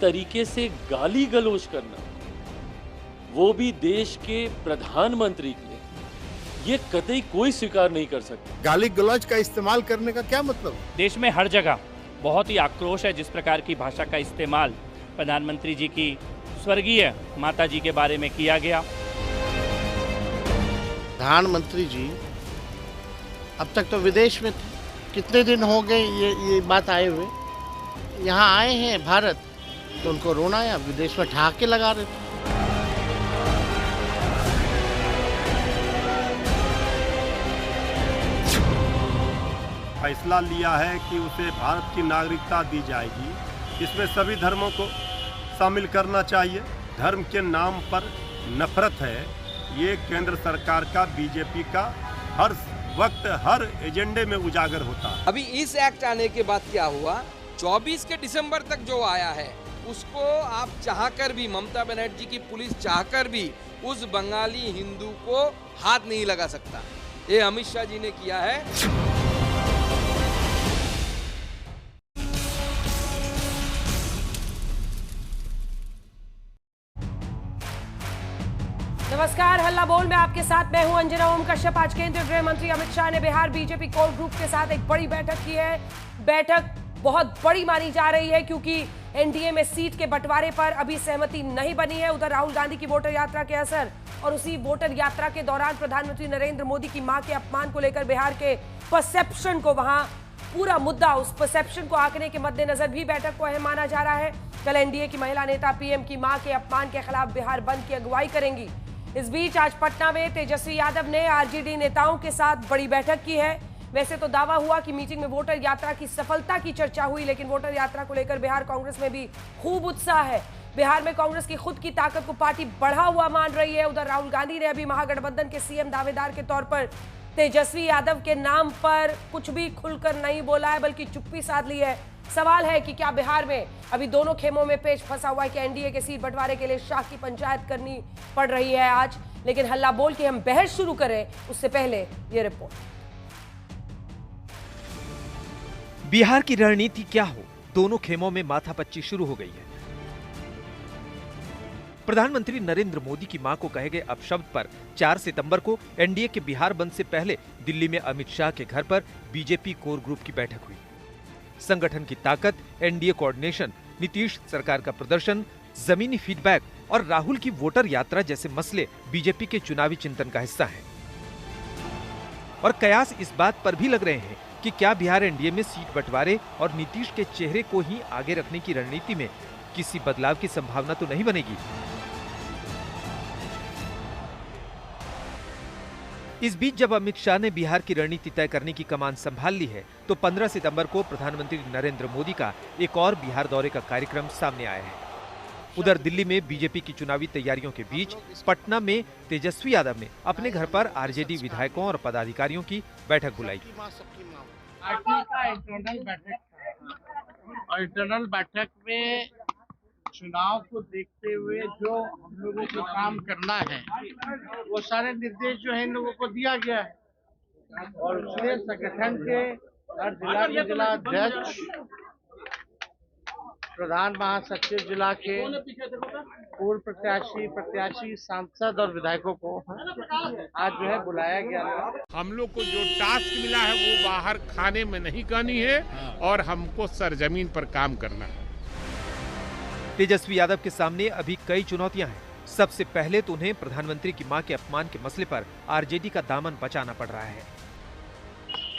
तरीके से गाली गलौज करना, वो भी देश के प्रधानमंत्री के लिए, ये कतई कोई स्वीकार नहीं कर सकता। गाली गलौज का इस्तेमाल करने का क्या मतलब? देश में हर जगह बहुत ही आक्रोश है जिस प्रकार की भाषा का इस्तेमाल प्रधानमंत्री जी की स्वर्गीय माता जी के बारे में किया गया। प्रधानमंत्री जी अब तक तो विदेश में थे, कितने दिन हो गए ये बात आए हुए, यहाँ आए हैं भारत तो उनको रोना आया, विदेश में ठहाके लगा रहे थे। फैसला लिया है कि उसे भारत की नागरिकता दी जाएगी। इसमें सभी धर्मों को शामिल करना चाहिए। धर्म के नाम पर नफरत है, ये केंद्र सरकार का, बीजेपी का हर वक्त हर एजेंडे में उजागर होता है। अभी इस एक्ट आने के बाद क्या हुआ, 24 के दिसंबर तक जो आया है उसको आप चाहकर भी, ममता बनर्जी की पुलिस चाहकर भी उस बंगाली हिंदू को हाथ नहीं लगा सकता। ये अमित शाह जी ने किया है। नमस्कार, हल्ला बोल में आपके साथ मैं हूं अंजना ओम कश्यप। आज केंद्रीय गृह मंत्री अमित शाह ने बिहार बीजेपी कोर ग्रुप के साथ एक बड़ी बैठक की है। बैठक बहुत बड़ी मानी जा रही है क्योंकि एनडीए में सीट के बंटवारे पर अभी सहमति नहीं बनी है। उधर राहुल गांधी की वोटर यात्रा के असर और उसी वोटर यात्रा के दौरान प्रधानमंत्री नरेंद्र मोदी की मां के अपमान को लेकर बिहार के परसेप्शन को, वहां पूरा मुद्दा, उस परसेप्शन को आंकने के मद्देनजर भी बैठक को अहम माना जा रहा है। कल एनडीए की महिला नेता पीएम की मां के अपमान के खिलाफ बिहार बंद की अगुवाई करेंगी। इस बीच आज पटना में तेजस्वी यादव ने आरजेडी नेताओं के साथ बड़ी बैठक की है। वैसे तो दावा हुआ कि मीटिंग में वोटर यात्रा की सफलता की चर्चा हुई, लेकिन वोटर यात्रा को लेकर बिहार कांग्रेस में भी खूब उत्साह है। बिहार में कांग्रेस की खुद की ताकत को पार्टी बढ़ा हुआ मान रही है। उधर राहुल गांधी ने अभी महागठबंधन के सीएम दावेदार के तौर पर तेजस्वी यादव के नाम पर कुछ भी खुलकर नहीं बोला है, बल्कि चुप्पी साध ली है। सवाल है कि क्या बिहार में अभी दोनों खेमों में पेच फंसा हुआ है कि एनडीए के सीट बंटवारे के लिए शाह की पंचायत करनी पड़ रही है आज। लेकिन हल्ला बोल के हम बहस शुरू करें उससे पहले ये रिपोर्ट। बिहार की रणनीति क्या हो, दोनों खेमों में माथापच्ची शुरू हो गई है। प्रधानमंत्री नरेंद्र मोदी की मां को कहे गए अपशब्द पर 4 सितंबर को एनडीए के बिहार बंद से पहले दिल्ली में अमित शाह के घर पर बीजेपी कोर ग्रुप की बैठक हुई। संगठन की ताकत, एनडीए कोऑर्डिनेशन, नीतीश सरकार का प्रदर्शन, जमीनी फीडबैक और राहुल की वोटर यात्रा जैसे मसले बीजेपी के चुनावी चिंतन का हिस्सा हैं। और कयास इस बात पर भी लग रहे हैं कि क्या बिहार एनडीए में सीट बंटवारे और नीतीश के चेहरे को ही आगे रखने की रणनीति में किसी बदलाव की संभावना तो नहीं बनेगी। इस बीच जब अमित शाह ने बिहार की रणनीति तय करने की कमान संभाल ली है, तो 15 सितंबर को प्रधानमंत्री नरेंद्र मोदी का एक और बिहार दौरे का कार्यक्रम सामने आया है। उधर दिल्ली में बीजेपी की चुनावी तैयारियों के बीच पटना में तेजस्वी यादव ने अपने घर पर आरजेडी विधायकों और पदाधिकारियों की बैठक बुलाई। इंटरनल बैठक में चुनाव को देखते हुए जो हम लोगों को काम करना है वो सारे निर्देश जो है इन लोगों को दिया गया है और उसमें संगठन के हर जिला के जिला अध्यक्ष, प्रधान महासचिव, जिला के पूर्व प्रत्याशी, सांसद और विधायकों को आज जो है बुलाया गया है। हम लोग को जो टास्क मिला है वो बाहर खाने में नहीं करनी है और हमको सरजमीन पर काम करना है। तेजस्वी यादव के सामने अभी कई चुनौतियां हैं। सबसे पहले तो उन्हें प्रधानमंत्री की मां के अपमान के मसले पर आरजेडी का दामन बचाना पड़ रहा है।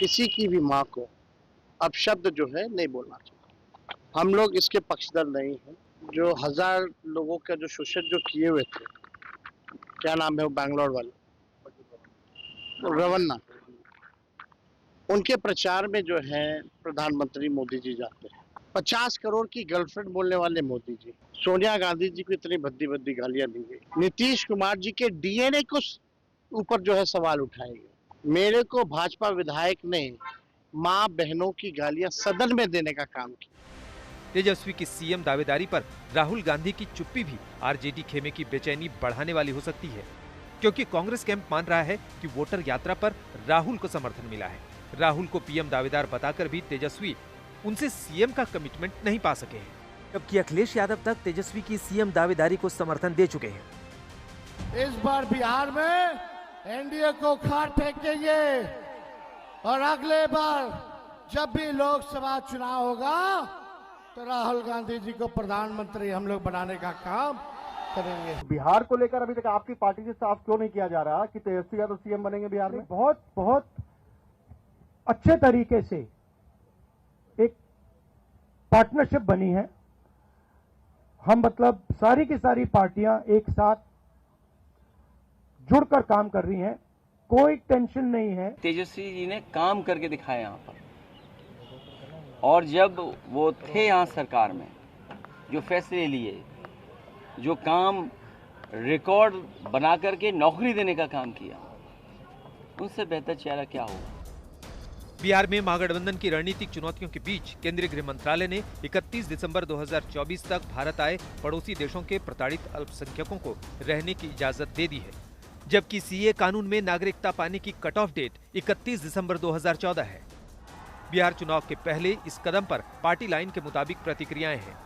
किसी की भी मां को अपशब्द जो है नहीं बोलना चाहिए। हम लोग इसके पक्षधर नहीं हैं। जो 1000 लोगों का जो शोषण जो किए हुए थे, क्या नाम है वो बैंगलोर वाले, रवन्ना, उनके प्रचार में जो है प्रधानमंत्री मोदी जी जाते हैं। 50 करोड़ की गर्लफ्रेंड बोलने वाले मोदी जी, सोनिया गांधी जी को इतनी भद्दी भद्दी गालियां दी गई। नीतीश कुमार जी के डीएनए को ऊपर जो है सवाल उठाए गए। मेरे को भाजपा विधायक ने माँ बहनों की गालियां सदन में देने का काम किया। तेजस्वी की सीएम दावेदारी पर राहुल गांधी की चुप्पी भी आरजेडी खेमे की बेचैनी बढ़ाने वाली हो सकती है, क्योंकि कांग्रेस कैंप मान रहा है कि वोटर यात्रा पर राहुल को समर्थन मिला है। राहुल को पीएम दावेदार बताकर भी तेजस्वी उनसे सीएम का कमिटमेंट नहीं पा सके हैं। जबकि अखिलेश यादव तक तेजस्वी की सीएम दावेदारी को समर्थन दे चुके हैं। इस बार बिहार में एनडीए को खाट फेंकेंगे और अगले बार जब भी लोकसभा चुनाव होगा तो राहुल गांधी जी को प्रधानमंत्री हम लोग बनाने का काम करेंगे। बिहार को लेकर अभी तक आपकी पार्टी से साफ क्यों नहीं किया जा रहा कि तेजस्वी यादव सीएम बनेंगे बिहार में? बहुत अच्छे तरीके से एक पार्टनरशिप बनी है। हम मतलब सारी की सारी पार्टियां एक साथ जुड़कर काम कर रही हैं, कोई टेंशन नहीं है। तेजस्वी जी ने काम करके दिखाया यहाँ पर, और जब वो थे यहाँ सरकार में, जो फैसले लिए, जो काम रिकॉर्ड बना करके नौकरी देने का काम किया, उनसे बेहतर चेहरा क्या होगा। बिहार में महागठबंधन की रणनीतिक चुनौतियों के बीच केंद्रीय गृह मंत्रालय ने 31 दिसंबर 2024 तक भारत आए पड़ोसी देशों के प्रताड़ित अल्पसंख्यकों को रहने की इजाजत दे दी है, जबकि सीए कानून में नागरिकता पाने की कट ऑफ डेट 31 दिसंबर 2014 है। बिहार चुनाव के पहले इस कदम पर पार्टी लाइन के मुताबिक प्रतिक्रियाएं हैं।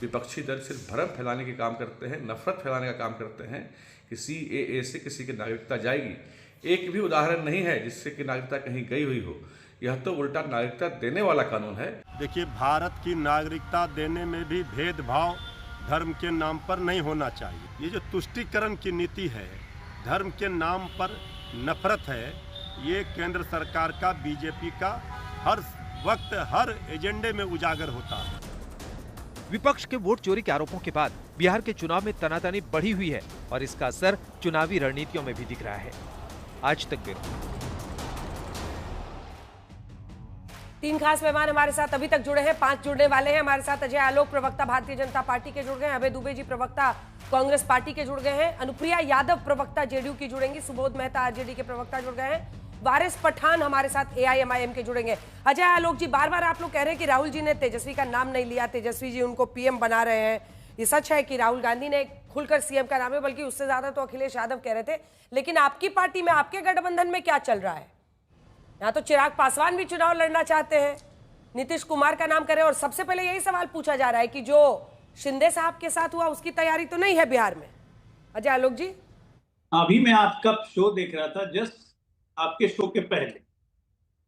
विपक्षी दल सिर्फ भ्रम फैलाने के काम करते हैं, नफरत फैलाने का काम करते हैं कि सीएए से किसी की नागरिकता जाएगी। एक भी उदाहरण नहीं है जिससे कि नागरिकता कहीं गई हुई हो। यह तो उल्टा नागरिकता देने वाला कानून है। देखिए, भारत की नागरिकता देने में भी भेदभाव धर्म के नाम पर नहीं होना चाहिए। ये जो तुष्टीकरण की नीति है, धर्म के नाम पर नफरत है, ये केंद्र सरकार का, बीजेपी का हर वक्त हर एजेंडे में उजागर होता है। विपक्ष के वोट चोरी के आरोपों के बाद बिहार के चुनाव में तनातनी बढ़ी हुई है और इसका असर चुनावी रणनीतियों में भी दिख रहा है। आज तक ब्यूरो। 3 खास मेहमान हमारे साथ अभी तक जुड़े हैं, 5 जुड़ने वाले हैं। हमारे साथ अजय आलोक, प्रवक्ता भारतीय जनता पार्टी के जुड़ गए हैं। अभय दुबे जी, प्रवक्ता कांग्रेस पार्टी के जुड़ गए हैं। अनुप्रिया यादव, प्रवक्ता जेडीयू की जुड़ेंगी। सुबोध मेहता आरजेडी के प्रवक्ता जुड़ गए हैं। वारिस पठान हमारे साथ एआईएमआईएम के जुड़ेंगे। अजय आलोक जी, बार बार आप लोग कह रहे हैं कि राहुल जी ने तेजस्वी का नाम नहीं लिया, तेजस्वी जी उनको पीएम बना रहे हैं। ये सच है कि राहुल गांधी ने खुलकर सीएम का नाम है, बल्कि उससे ज्यादा तो अखिलेश यादव कह रहे थे। लेकिन आपकी पार्टी में, आपके गठबंधन में क्या चल रहा है? यहाँ तो चिराग पासवान भी चुनाव लड़ना चाहते हैं, नीतीश कुमार का नाम करें, और सबसे पहले यही सवाल पूछा जा रहा है कि जो शिंदे साहब के साथ हुआ उसकी तैयारी तो नहीं है बिहार में। अजय आलोक जी, अभी मैं आपका शो देख रहा था, जस्ट आपके शो के पहले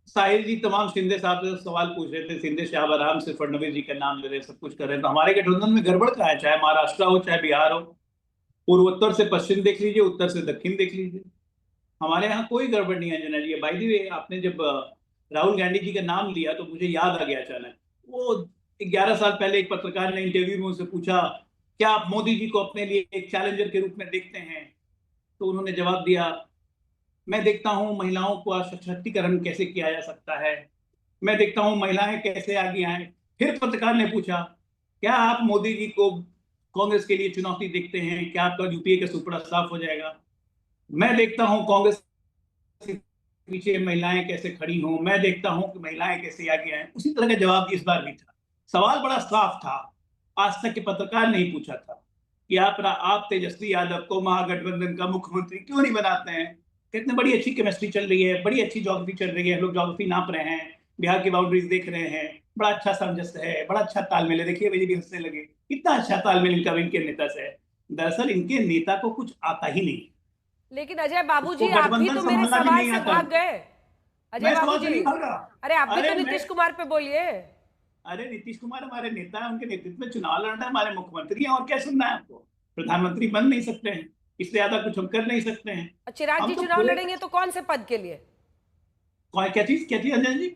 साहिल जी तमाम शिंदे साहब से सवाल पूछ रहे थे। शिंदे साहब आराम से फडणवीस जी का नाम ले रहे, सब कुछ कर रहे हैं। तो हमारे गठबंधन में गड़बड़ कहाँ है? चाहे महाराष्ट्र हो, चाहे बिहार हो, पूर्वोत्तर से पश्चिम देख लीजिए, उत्तर से दक्षिण देख लीजिए, हमारे यहाँ कोई गड़बड़ नहीं है। जना जी, बाय द वे, आपने जब राहुल गांधी जी का नाम लिया तो मुझे याद आ गया अचानक, वो 11 साल पहले एक पत्रकार ने इंटरव्यू में उनसे पूछा, क्या आप मोदी जी को अपने लिए एक चैलेंजर के रूप में देखते हैं? तो उन्होंने जवाब दिया, मैं देखता हूं महिलाओं को सशक्तिकरण कैसे किया जा सकता है, मैं देखता हूं महिलाएं कैसे आगे आए। फिर पत्रकार ने पूछा, क्या आप मोदी जी को कांग्रेस के लिए चुनौती देखते हैं? क्या आपका यूपीए का सुपड़ा साफ हो जाएगा? मैं देखता हूं कांग्रेस के पीछे महिलाएं कैसे खड़ी हों, मैं देखता हूं कि महिलाएं कैसे आगे आए। उसी तरह का जवाब इस बार भी था। सवाल बड़ा साफ था, आज तक के पत्रकार नहीं पूछा था कि आप तेजस्वी यादव को महागठबंधन का मुख्यमंत्री क्यों नहीं बनाते हैं? कितनी बड़ी अच्छी केमिस्ट्री चल रही है, बड़ी अच्छी ज्योग्राफी चल रही है, लोग ज्योग्राफी नाप रहे हैं, बिहार की बाउंड्रीज देख रहे हैं, बड़ा अच्छा सामंजस्य है, बड़ा अच्छा तालमेल है। देखिए मेरी भी हंसने लगे, कितना अच्छा तालमेल इनका इनके नेता से है। दरअसल इनके नेता को कुछ आता ही नहीं। लेकिन अजय बाबू जी, आप भी तो मेरे सवाल से भाग गए। अजय बाबू जी, अरे आप भी तो नीतीश कुमार पे बोलिए। अरे नीतीश कुमार हमारे नेता है, उनके नेतृत्व में चुनाव लड़ना है, हमारे मुख्यमंत्री हैं, और क्या सुनना है आपको? प्रधानमंत्री बन नहीं सकते हैं, इससे ज्यादा कुछ हम कर नहीं सकते हैं। चिराग जी चुनाव लड़ेंगे तो कौन से पद के लिए? क्या चीज अंजन जी?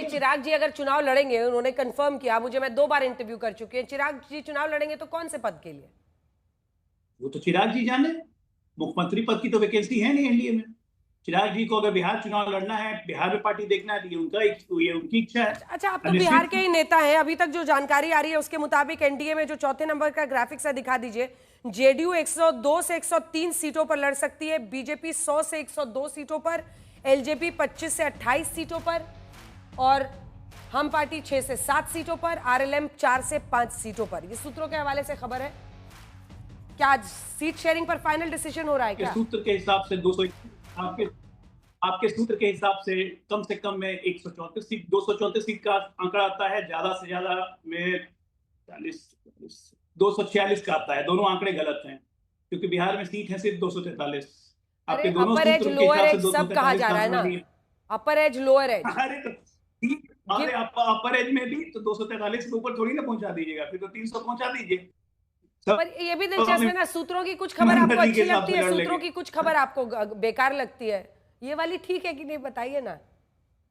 चिराग जी अगर चुनाव लड़ेंगे, उन्होंने कंफर्म किया मुझे, मैं 2 बार इंटरव्यू कर चुकी हूँ, चिराग जी चुनाव लड़ेंगे तो कौन से पद के लिए? वो तो चिराग जी जाने, मुख्यमंत्री पद की तो वैकेंसी है नहीं एनडीए में। चिराग जी को अगर बिहार चुनाव लड़ना है, बिहार में पार्टी देखना है, ये उनकी इच्छा है। अच्छा, आप तो बिहार के ही नेता हैं। अभी तक जो जानकारी आ रही है उसके मुताबिक एनडीए में जो 4थे नंबर का ग्राफिक्स है दिखा दीजिए। जेडीयू 102 से 103 सीटों पर लड़ सकती है, बीजेपी 100 से 102 सीटों पर, एलजेपी 25 से 28 सीटों पर, और हम पार्टी 6 से 7 सीटों पर, आरएलएम 4 से 5 सीटों पर। ये सूत्रों के हवाले से खबर है। क्या आज सीट शेयरिंग पर फाइनल डिसीजन हो रहा है क्या? सूत्र के हिसाब से 200, आपके सूत्र के हिसाब से कम में 134 सीट, 234 सीट का आंकड़ा आता है। ज्यादा से ज्यादा में 246 का आता है। दोनों आंकड़े गलत हैं क्योंकि बिहार में सीट है सिर्फ 243। आपके अरे दोनों अपर एज सूत्रों के लोअर हिसाब एज से सब कहा जा रहा है ना, अपर एज लोअर एज। अरे अपर एज में भी तो 243 के ऊपर थोड़ी ना पहुंचा दीजिएगा, फिर तो 300 पहुंचा दीजिए। पर ये भी दिलचस्प है ना, सूत्रों की कुछ खबर आपको अच्छी लगती है, सूत्रों की कुछ खबर आपको बेकार लगती है। ये वाली ठीक है कि नहीं बताइए ना।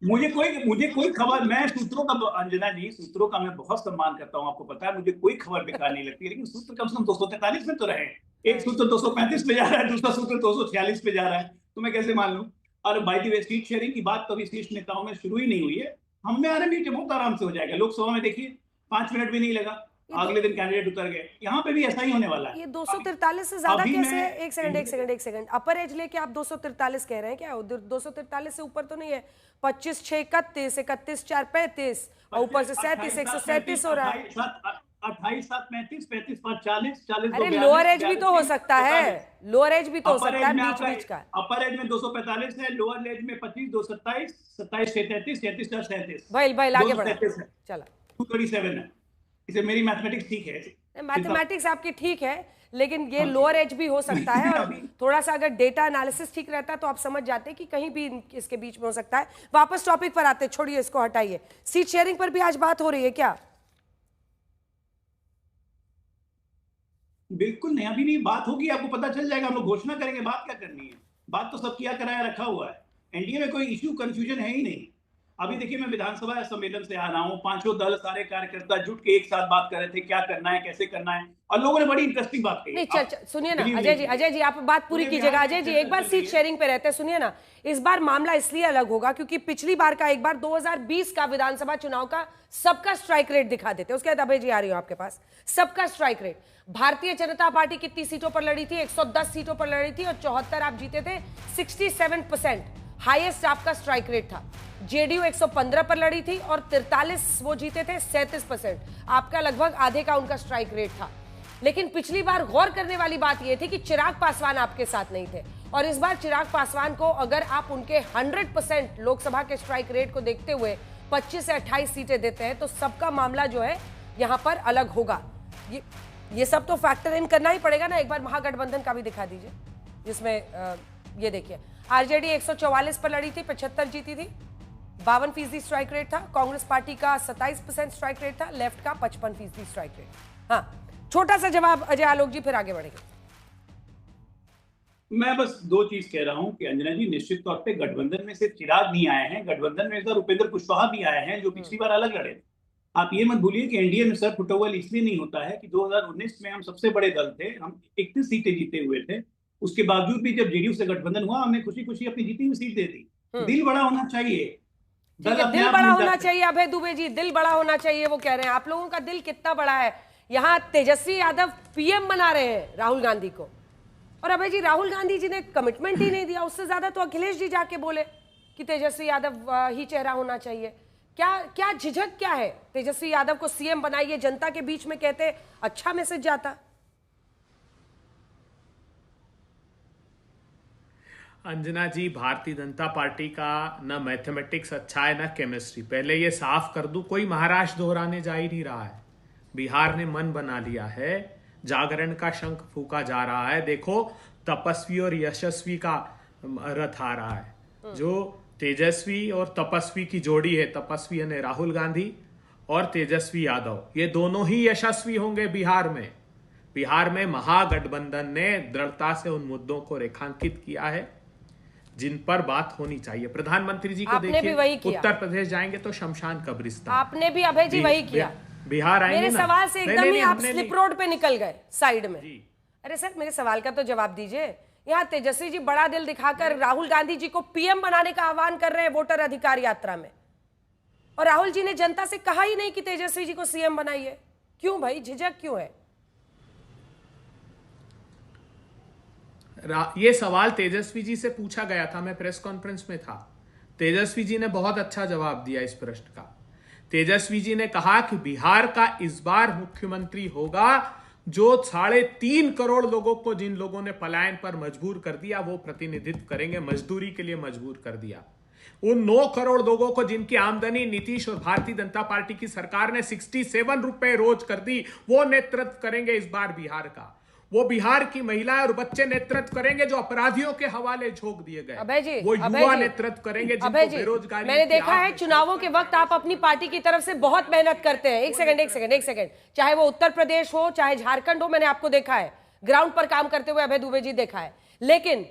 मुझे कोई खबर, मैं सूत्रों का, अंजना जी सूत्रों का मैं बहुत सम्मान करता हूं, आपको पता है मुझे कोई खबर बेकार नहीं लगती, लेकिन सूत्र कम से कम 243 में तो रहे। एक सूत्र 235 पे जा रहा है, दूसरा सूत्र 246 पे जा रहा है, तो मैं कैसे मान लूं। और by the way seat sharing की बात तो अभी शीर्ष नेताओं में शुरू ही नहीं हुई है, हम में आने में बहुत आराम से हो जाएगा। लोकसभा में देखिए 5 मिनट भी नहीं लगा, अगले दिन कैंडिडेट उतर गए। यहाँ पे भी ऐसा ही होने वाला है। ये 243 से ज्यादा कैसे है? एक सेकंड अपर एज लेके आप 243 कह रहे हैं क्या? 243 से ऊपर तो नहीं है। 25 6 31, 31 4 35 और ऊपर से 37 137 हो रहा है। 28 7 35 35 5 40 40। अरे लोअर एज भी तो हो सकता है, लोअर एज भी तो हो सकता है बीच बीच का। अपर एज में 245 है, लोअर एज में 25 227 27 33 33 37। भाई आगे बढ़ा, चला 237 है। इसे मेरी मैथमेटिक्स ठीक है, मैथमेटिक्स आपकी ठीक है, लेकिन ये लोअर एज भी हो सकता है। और थोड़ा सा अगर डेटा एनालिसिस ठीक रहता तो आप समझ जाते कि कहीं भी इसके बीच में हो सकता है। वापस टॉपिक पर आते, छोड़िए इसको, हटाइए। सीट शेयरिंग पर भी आज बात हो रही है क्या? बिल्कुल नहीं, अभी नहीं बात होगी, आपको पता चल जाएगा, हम लोग घोषणा करेंगे। बात क्या करनी है, बात तो सब किया कराया रखा हुआ है। एनडीए में कोई इश्यू कंफ्यूजन है ही नहीं। अभी देखिए मैं विधानसभा सम्मेलन से आ रहा हूँ, पांचों दल सारे कार्यकर्ता जुट के एक साथ बात कर रहे थे क्या करना है कैसे करना है, और लोगों ने बड़ी इंटरेस्टिंग बात कही। नहीं सुनिए ना अजय जी आप बात पूरी कीजिएगा। अजय जी एक बार सीट शेयरिंग पे रहते हैं, सुनिए ना। इस बार मामला इसलिए अलग होगा क्योंकि पिछली बार का, एक बार 2020 का विधानसभा चुनाव का सबका स्ट्राइक रेट दिखा देते। उसके बाद अभय जी आ रही हो आपके पास। सबका strike rate, Bharatiya Janata party कितनी सीटों पर लड़ी थी? 110 सीटों पर लड़ी थी और 74 आप जीते थे, 67% हाईएस्ट आपका स्ट्राइक रेट था। जेडीयू 115 पर लड़ी थी और 43 वो जीते थे, 37%। आपका लगभग आधे का उनका स्ट्राइक रेट था। लेकिन पिछली बार गौर करने वाली बात यह थी कि चिराग पासवान आपके साथ नहीं थे, और इस बार चिराग पासवान को अगर आप उनके 100% लोकसभा के स्ट्राइक रेट को देखते हुए 25 से 28 सीटें देते हैं तो सबका मामला जो है यहां पर अलग होगा। ये सब तो फैक्टर इन करना ही पड़ेगा ना। एक बार महागठबंधन का भी दिखा दीजिए, जिसमें ये देखिए आरजेडी 144 पर लड़ी थी, 75 जीती थी, 52% स्ट्राइक रेट था। कांग्रेस पार्टी का 27% स्ट्राइक रेट था, लेफ्ट का 55% स्ट्राइक रेट। हाँ, छोटा सा जवाब अजय आलोक जी, फिर आगे बढ़ेंगे। मैं बस 2 चीज कह रहा हूं कि अंजना जी निश्चित तौर पे गठबंधन में सिर्फ चिराग नहीं आए हैं, गठबंधन में इस बार उपेंद्र कुशवाहा भी आए हैं जो पिछली बार अलग लड़े थे। आप ये मत भूलिए कि एनडीए में सर फुटबॉल इसलिए नहीं होता है कि 2019 में हम सबसे बड़े दल थे, हम 31 सीटें जीते हुए थे। उसके बावजूद भी जब जेडीयू से गठबंधन हुआ हमने खुशी खुशी अपनी जीती हुई सीट दे दी। दिल बड़ा होना चाहिए, दिल बड़ा होना चाहिए। अभय दुबे जी दिल बड़ा होना चाहिए वो कह रहे हैं। आप लोगों का दिल कितना बड़ा है? यहाँ तेजस्वी यादव पीएम बना रहे हैं राहुल गांधी को, और अभय जी राहुल गांधी जी ने कमिटमेंट ही नहीं दिया। उससे ज्यादा तो अखिलेश जी जाके बोले कि तेजस्वी यादव ही चेहरा होना चाहिए। क्या झिझक क्या है? तेजस्वी यादव को सीएम बनाइए, जनता के बीच में कहते अच्छा मैसेज जाता। अंजना जी, भारतीय जनता पार्टी का न मैथमेटिक्स अच्छा है न केमिस्ट्री। पहले ये साफ कर दूं, कोई महाराष्ट्र दोहराने जा ही नहीं रहा है। बिहार ने मन बना लिया है, जागरण का शंख फूका जा रहा है। देखो तपस्वी और यशस्वी का रथ आ रहा है। जो तेजस्वी और तपस्वी की जोड़ी है, तपस्वी यानी राहुल गांधी और तेजस्वी यादव, ये दोनों ही यशस्वी होंगे बिहार में। बिहार में महागठबंधन ने दृढ़ता से उन मुद्दों को रेखांकित किया है जिन पर बात होनी चाहिए। प्रधानमंत्री जी को देखिए, उत्तर प्रदेश जाएंगे तो शमशान कब्रिस्तान। आपने भी अभय जी वही किया। बिहार आएंगे मेरे सवाल से एकदम ही आप स्लिप रोड पे निकल गए साइड में। अरे सर मेरे सवाल का तो जवाब दीजिए। यहाँ तेजस्वी जी बड़ा दिल दिखाकर राहुल गांधी जी को पीएम बनाने का आह्वान कर रहे हैं वोटर अधिकार यात्रा में, और राहुल जी ने जनता से कहा ही नहीं कि तेजस्वी जी को सीएम बनाइए। क्यों भाई, झिझक क्यों है? ये सवाल तेजस्वी जी से पूछा गया था, मैं प्रेस कॉन्फ्रेंस में था। तेजस्वी जी ने बहुत अच्छा जवाब दिया इस प्रश्न का। तेजस्वी जी ने कहा कि बिहार का इस बार मुख्यमंत्री होगा जो 3.5 करोड़ लोगों को, जिन लोगों ने पलायन पर मजबूर कर दिया, वो प्रतिनिधित्व करेंगे, मजदूरी के लिए मजबूर कर दिया। उन 9 करोड़ लोगों को जिनकी आमदनी नीतीश और भारतीय जनता पार्टी की सरकार ने 67 रुपए रोज कर दी, वो नेतृत्व करेंगे इस बार बिहार का। वो बिहार की महिलाएं और बच्चे नेतृत्व करेंगे जो अपराधियों के हवाले झोंक दिए गए। अभय जी, वो युवा नेतृत्व करेंगे जिनको बेरोजगारी। मैंने देखा है चुनावों के वक्त आप अपनी पार्टी की तरफ से बहुत मेहनत करते हैं। एक सेकंड, चाहे वो उत्तर प्रदेश हो चाहे झारखंड हो, मैंने आपको देखा है ग्राउंड पर काम करते हुए, अभय दुबे जी देखा है। लेकिन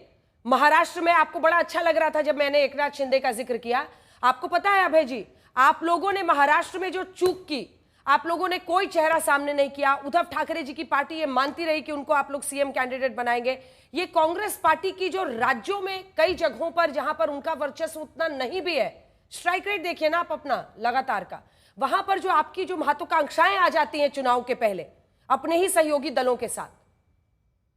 महाराष्ट्र में आपको बड़ा अच्छा लग रहा था जब मैंने एकनाथ शिंदे का जिक्र किया। आपको पता है अभय जी, आप लोगों ने महाराष्ट्र में जो चूक की, आप लोगों ने कोई चेहरा सामने नहीं किया। उद्धव ठाकरे जी की पार्टी ये मानती रही कि उनको आप लोग सीएम कैंडिडेट बनाएंगे। ये कांग्रेस पार्टी की जो राज्यों में कई जगहों पर जहां पर उनका वर्चस्व उतना नहीं भी है, स्ट्राइक रेट देखिए ना आप अपना लगातार का, वहां पर जो आपकी जो महत्वाकांक्षाएं आ जाती हैं चुनाव के पहले अपने ही सहयोगी दलों के साथ,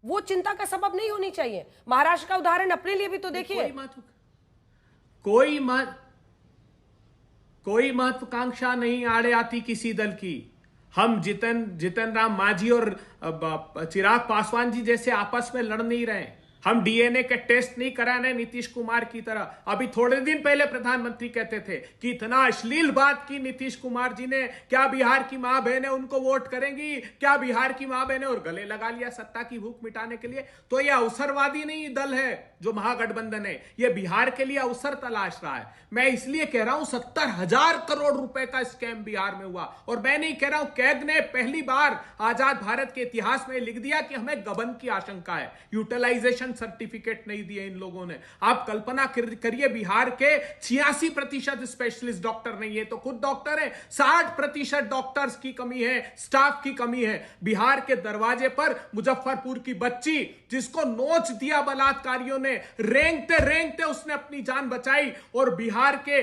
वो चिंता का सबब नहीं होनी चाहिए। महाराष्ट्र का उदाहरण अपने लिए भी तो देखिए। कोई महत्वाकांक्षा नहीं आड़े आती किसी दल की। हम जितन राम मांझी और चिराग पासवान जी जैसे आपस में लड़ नहीं रहे। हम डीएनए के टेस्ट नहीं करा रहे नीतीश कुमार की तरह। अभी थोड़े दिन पहले प्रधानमंत्री कहते थे कि इतना अश्लील बात की नीतीश कुमार जी ने, क्या बिहार की मां बहनें उनको वोट करेंगी, क्या बिहार की मां बहनें, और गले लगा लिया सत्ता की भूख मिटाने के लिए। तो यह अवसरवादी नहीं दल है जो महागठबंधन है, यह बिहार के लिए अवसर तलाश रहा है। मैं इसलिए कह रहा हूं 70,000 करोड़ रुपए का स्कैम बिहार में हुआ। और मैं नहीं कह रहा हूं, कैग ने पहली बार आजाद भारत के इतिहास में लिख दिया कि हमें गबन की आशंका है। यूटिलाइजेशन सर्टिफिकेट नहीं दिए इन लोगों ने। आप कल्पना करिए, बिहार के 86% स्पेशलिस्ट डॉक्टर नहीं है तो खुद डॉक्टर है, 60% डॉक्टर्स की कमी है, स्टाफ की कमी है। बिहार के दरवाजे पर मुजफ्फरपुर की बच्ची जिसको नोच दिया बलात्कारियों ने, रेंगते रेंगते उसने अपनी जान बचाई और बिहार के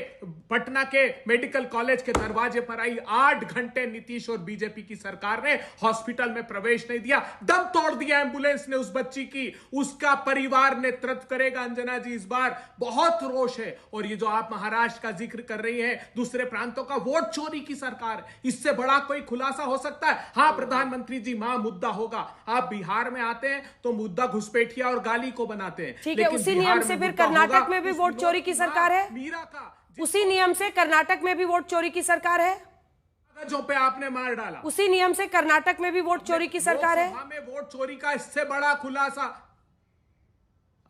पटना के मेडिकल कॉलेज के दरवाजे पर आई। 8 घंटे नीतीश और बीजेपी की सरकार ने हॉस्पिटल में प्रवेश नहीं दिया, दम तोड़ दिया एम्बुलेंस ने उस बच्ची की। उसका परिवार नेतृत्व करेगा अंजना जी इस बार। बहुत रोष है। और ये जो आप महाराष्ट्र का जिक्र कर रही हैं, दूसरे प्रांतों का वोट चोरी की सरकार, इससे बड़ा कोई खुलासा हो सकता है? हाँ प्रधानमंत्री जी, मां मुद्दा होगा। आप बिहार में आते हैं तो मुद्दा घुसपैठिया और गाली को बनाते हैं। ठीक है, उसी नियम से फिर कर्नाटक में भी वोट चोरी की सरकार है। उसी नियम से कर्नाटक में भी वोट चोरी की सरकार है। जो पे आपने मार डाला, उसी नियम से कर्नाटक में भी वोट चोरी की सरकार है। हमें वोट चोरी का इससे बड़ा खुलासा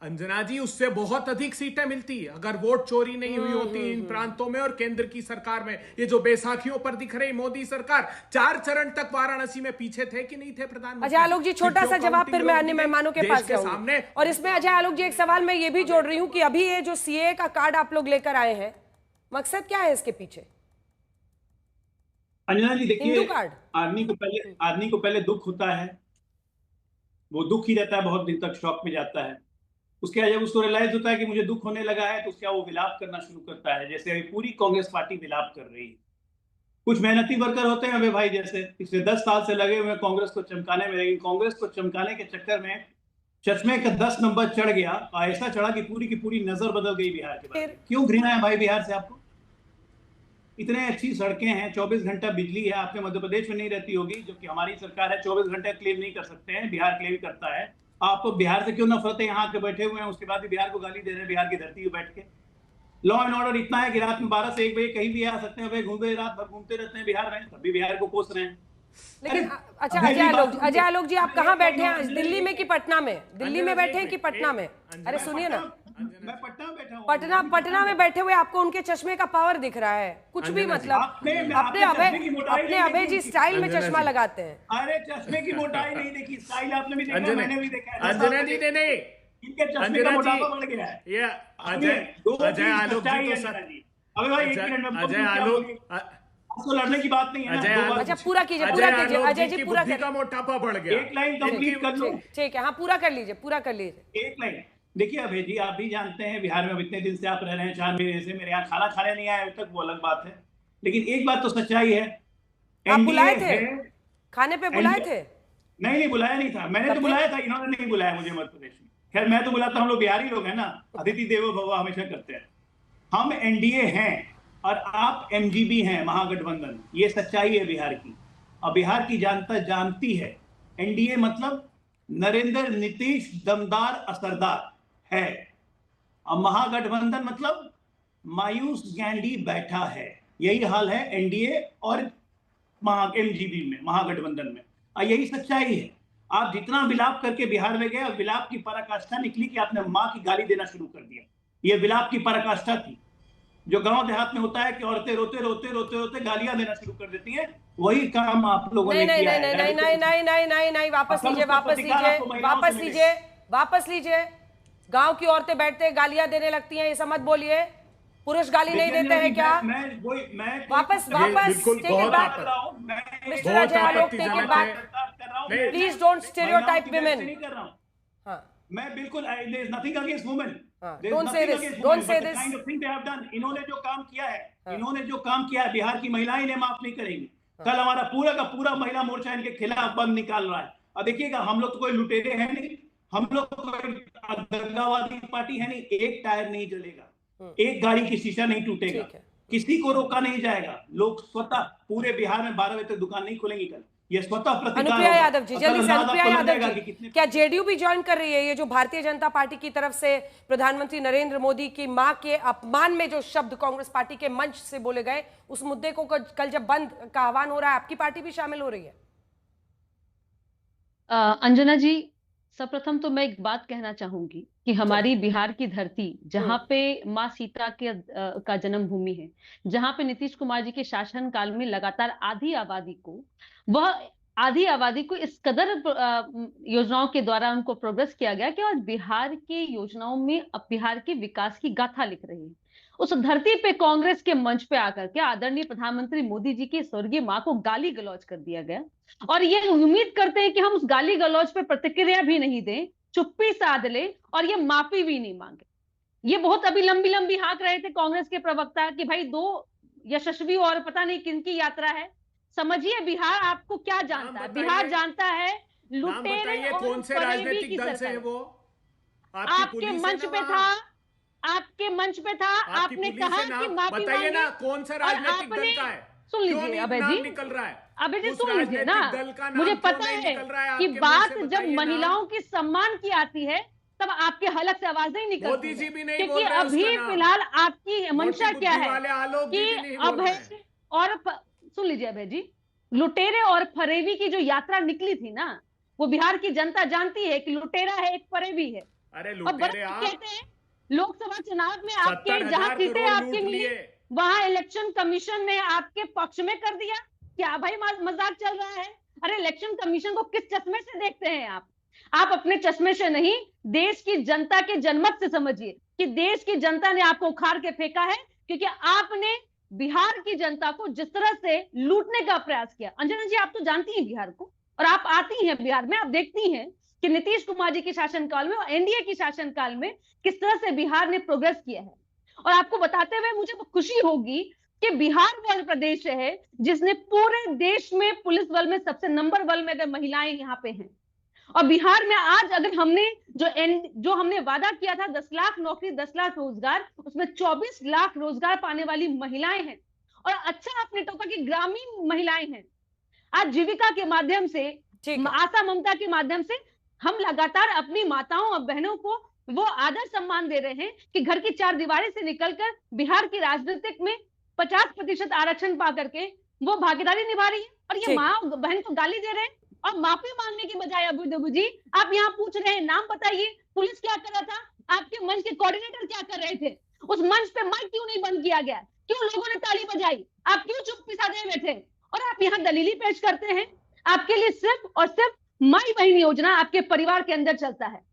अंजना जी, उससे बहुत अधिक सीटें मिलती अगर वोट चोरी नहीं हुई होती इन प्रांतों में और केंद्र की सरकार में। ये जो बैसाखियों पर दिख रही मोदी सरकार, 4 चरण तक वाराणसी में पीछे थे कि नहीं थे प्रधानमंत्री? अजय आलोक जी, छोटा सा जवाब फिर मैं अन्य मेहमानों के पास जाऊंगी। और इसमें अजय आलोक जी एक सवाल मैं ये भी जोड़ रही हूं कि अभी ये जो सीए का कार्ड आप लोग लेकर आए हैं, मकसद क्या है इसके पीछे? अंजना जी देखिए, आदमी को पहले दुख होता है, वो दुख ही रहता है, बहुत दिन तक शॉक में जाता है। उसके बाद जब उसको रियलाइज होता है कि मुझे दुख होने लगा है तो उसका वो विलाप करना शुरू करता है, जैसे अभी पूरी कांग्रेस पार्टी विलाप कर रही है। कुछ मेहनती वर्कर होते हैं अबे भाई, जैसे पिछले 10 साल से लगे हुए कांग्रेस को चमकाने में, लेकिन कांग्रेस को चमकाने के चक्कर में चश्मे का 10 नंबर चढ़ गया और ऐसा चढ़ा कि पूरी की पूरी नजर बदल गई बिहार के बारे में। क्यों घृणा है भाई बिहार से आपको? इतने अच्छी सड़कें हैं, 24 घंटा बिजली है, आपके मध्य प्रदेश में नहीं रहती होगी, जो कि हमारी सरकार है 24 घंटे क्लेम नहीं कर सकते हैं, बिहार क्लेम करता है। आप तो बिहार से क्यों नफरत है? यहाँ के बैठे हुए हैं, उसके बाद भी बिहार को गाली दे रहे हैं बिहार की धरती पे बैठ के। लॉ एंड ऑर्डर इतना है कि रात में 12 से 1 बजे कहीं भी आ सकते हैं, घूमे रात भर घूमते रहते हैं बिहार में, तब भी बिहार को कोस रहे हैं। लेकिन अच्छा अजय आलोक जी, आप कहाँ बैठे हैं? दिल्ली में कि पटना में? दिल्ली में बैठे हैं कि पटना में? अरे सुनिए ना, मैं पटना में बैठा हूँ। पटना में बैठे हुए आपको उनके चश्मे का पावर दिख रहा है, कुछ भी मतलब अपने अभय जी स्टाइल में चश्मा लगाते हैं। अरे चश्मे की मोटाई नहीं देखी, स्टाइल आपने भी देखा, मैंने भी देखा है। अंजना जी ने नहीं, इनके चश्मे का मोटापा बढ़ गया है। ये अजय आलोक जी तो अबे भाई 1 मिनट में अजय आलोक उसको लड़ने की बात नहीं है ना। अच्छा पूरा कीजिए अजय जी, पूरा बुद्धि का मोटापा बढ़ गया। एक लाइन कंप्लीट कर लो। ठीक है, हाँ पूरा कर लीजिए। एक लाइन देखिए अभय जी, आप भी जानते हैं बिहार में अब इतने दिन से आप रह रहे हैं, 4 महीने से, मेरे यहाँ खाना खाने नहीं आए अभी तक, वो अलग बात है। लेकिन एक बात तो सच्चाई है, आप बुलाए थे खाने पे? बुलाए थे? नहीं बुलाया नहीं था, मैंने तो बुलाया था, इन्होंने नहीं बुलाया मुझे मध्य प्रदेश में। खैर मैं तो बुलाता, हम लोग बिहारी लोग हैं ना, अतिथि देवो भव हमेशा करते हैं। हम एनडीए हैं और आप एमजीबी हैं, महागठबंधन। ये सच्चाई है बिहार की, और बिहार की जनता जानती है। एनडीए मतलब नरेंद्र नीतीश दमदार असरदार है, और महागठबंधन मतलब मायूस गैंडी बैठा है। यही हाल है एनडीए और एमजीपी में, महागठबंधन में, और यही सच्चाई है। आप जितना विलाप करके बिहार में गए, विलाप की पराकाष्ठा निकली कि आपने माँ की गाली देना शुरू कर दिया। ये विलाप की पराकाष्ठा थी। जो गांव देहात में होता है कि औरतें रोते रोते रोते रोते गालियां देना शुरू कर देती हैं, वही काम आप लोगों ने किया है। नहीं, वापस लीजिए। गांव की औरतें बैठते गालियां देने लगती हैं, ये सब मत बोलिए। पुरुष गाली नहीं देते हैं क्या? वापस mister Ajay Alok, take it back, please don't stereotype women. मैं बिल्कुल, there is nothing against women, don't say this. Kind of thing they have done. इन्होंने जो काम किया है, बिहार की महिलाएं इन्हें माफ नहीं करेंगी। कल हमारा पूरा का पूरा महिला मोर्चा इनके खिलाफ बंद निकाल रहा है। और देखिएगा, हम लोग तो कोई लुटेरे हैं नहीं, हम लोग तो कोई दंगावादी पार्टी है नहीं। एक टायर नहीं जलेगा, एक गाड़ी की शीशा नहीं टूटेगा, किसी को रोका नहीं जाएगा। लोग स्वतः पूरे बिहार में 12 बजे तक दुकान नहीं खोलेंगी। कल ये स्वतः अनुप्रिया यादव जी, जल्दी से अनुप्रिया यादव जी, क्या जेडीयू भी ज्वाइन कर रही है? ये जो भारतीय जनता पार्टी की तरफ से प्रधानमंत्री नरेंद्र मोदी की मां के अपमान में जो शब्द कांग्रेस पार्टी के मंच से बोले गए, उस मुद्दे को कल जब बंद का आह्वान हो रहा है, आपकी पार्टी भी शामिल हो रही है? अंजना जी, सर्वप्रथम तो मैं एक बात कहना चाहूंगी कि हमारी बिहार की धरती, जहां पे माँ सीता का जन्म भूमि है, जहां पे नीतीश कुमार जी के शासन काल में लगातार आधी आबादी को इस कदर योजनाओं के द्वारा उनको प्रोग्रेस किया गया कि आज बिहार के योजनाओं में अब बिहार के विकास की गाथा लिख रही है। उस धरती पे कांग्रेस के मंच पे आकर के आदरणीय प्रधानमंत्री मोदी जी की स्वर्गीय मां को गाली गलौज कर दिया गया, और ये उम्मीद करते हैं कि हम उस गाली गलौज पे प्रतिक्रिया भी नहीं दें, चुप्पी साध ले और ये माफी भी नहीं मांगे। ये बहुत अभी लंबी हाँक रहे थे कांग्रेस के प्रवक्ता कि भाई 2 यशस्वी और पता नहीं किनकी यात्रा है। समझिए बिहार आपको क्या जानता है? बिहार जानता है लुटेरे और कौन से राजनीतिक दल से है वो? आपके मंच पे था, आपने कहा कि माफी बताइए ना, कौन सा राजनीतिक दल का है? सुन लीजिए अभय जी, निकल रहा है अभय जी, सुन लीजिए ना। मुझे पता है कि बात जब महिलाओं की सम्मान की आती है तब आपके हलक से आवाज नहीं निकलती, मोदी जी भी नहीं क्योंकि अभी फिलहाल आपकी मंशा क्या है कि अभय और सुन लीजिए अभय जी, लुटेरे और फरेबी की जो यात्रा निकली थी ना, वो बिहार की जनता जानती है कि लुटेरा है, एक फरेबी है। अरे लुटेरे आप कहते हैं लोकसभा चुनाव में आपके जहां सीटें आपके मिली, वहां इलेक्शन कमीशन ने आपके पक्ष में कर दिया। क्या भाई मजाक चल रहा है? अरे इलेक्शन कमीशन को किस चश्मे से देखते हैं आप अपने चश्मे से नहीं, देश की जनता के जनमत से समझिए कि देश की जनता ने आपको उखाड़ के फेंका है, क्योंकि आपने बिहार की जनता को जिस तरह से लूटने का प्रयास किया। अंजना जी, आप तो जानती हैं बिहार को, और आप आती हैं बिहार में, आप देखती हैं कि नीतीश कुमार जी के शासनकाल में और एनडीए के शासनकाल में किस तरह से बिहार ने प्रोग्रेस किया है। और आपको बताते हुए मुझे खुशी होगी कि बिहार वह प्रदेश है जिसने पूरे देश में पुलिस बल में सबसे नंबर 1 में अगर महिलाएं यहाँ पे हैं। और बिहार में आज अगर हमने जो हमने वादा किया था 10 लाख नौकरी, 10 लाख रोजगार, उसमें 24 लाख रोजगार पाने वाली महिलाएं हैं। और अच्छा आपने टोका कि ग्रामीण महिलाएं हैं। आज जीविका के माध्यम से, आशा ममता के माध्यम से हम लगातार अपनी माताओं और बहनों को वो आदर सम्मान दे रहे हैं कि घर की 4 दीवारी से निकलकर बिहार की राजनीतिक में 50% आरक्षण पा करके वो भागीदारी निभा रही है। और ये माँ बहन को गाली दे रहे हैं और माफी मांगने के बजाय अबू जी आप यहाँ पूछ रहे हैं नाम बताइए, पुलिस क्या कर रहा था, आपके मंच के कोऑर्डिनेटर क्या कर रहे थे, उस मंच पे माइक क्यों नहीं बंद किया गया, क्यों लोगों ने ताली बजाई, आप क्यों चुप्पी साधे हुए थे? और आप यहाँ दलीली पेश करते हैं। आपके लिए सिर्फ और सिर्फ माई बहन योजना आपके परिवार के अंदर चलता है।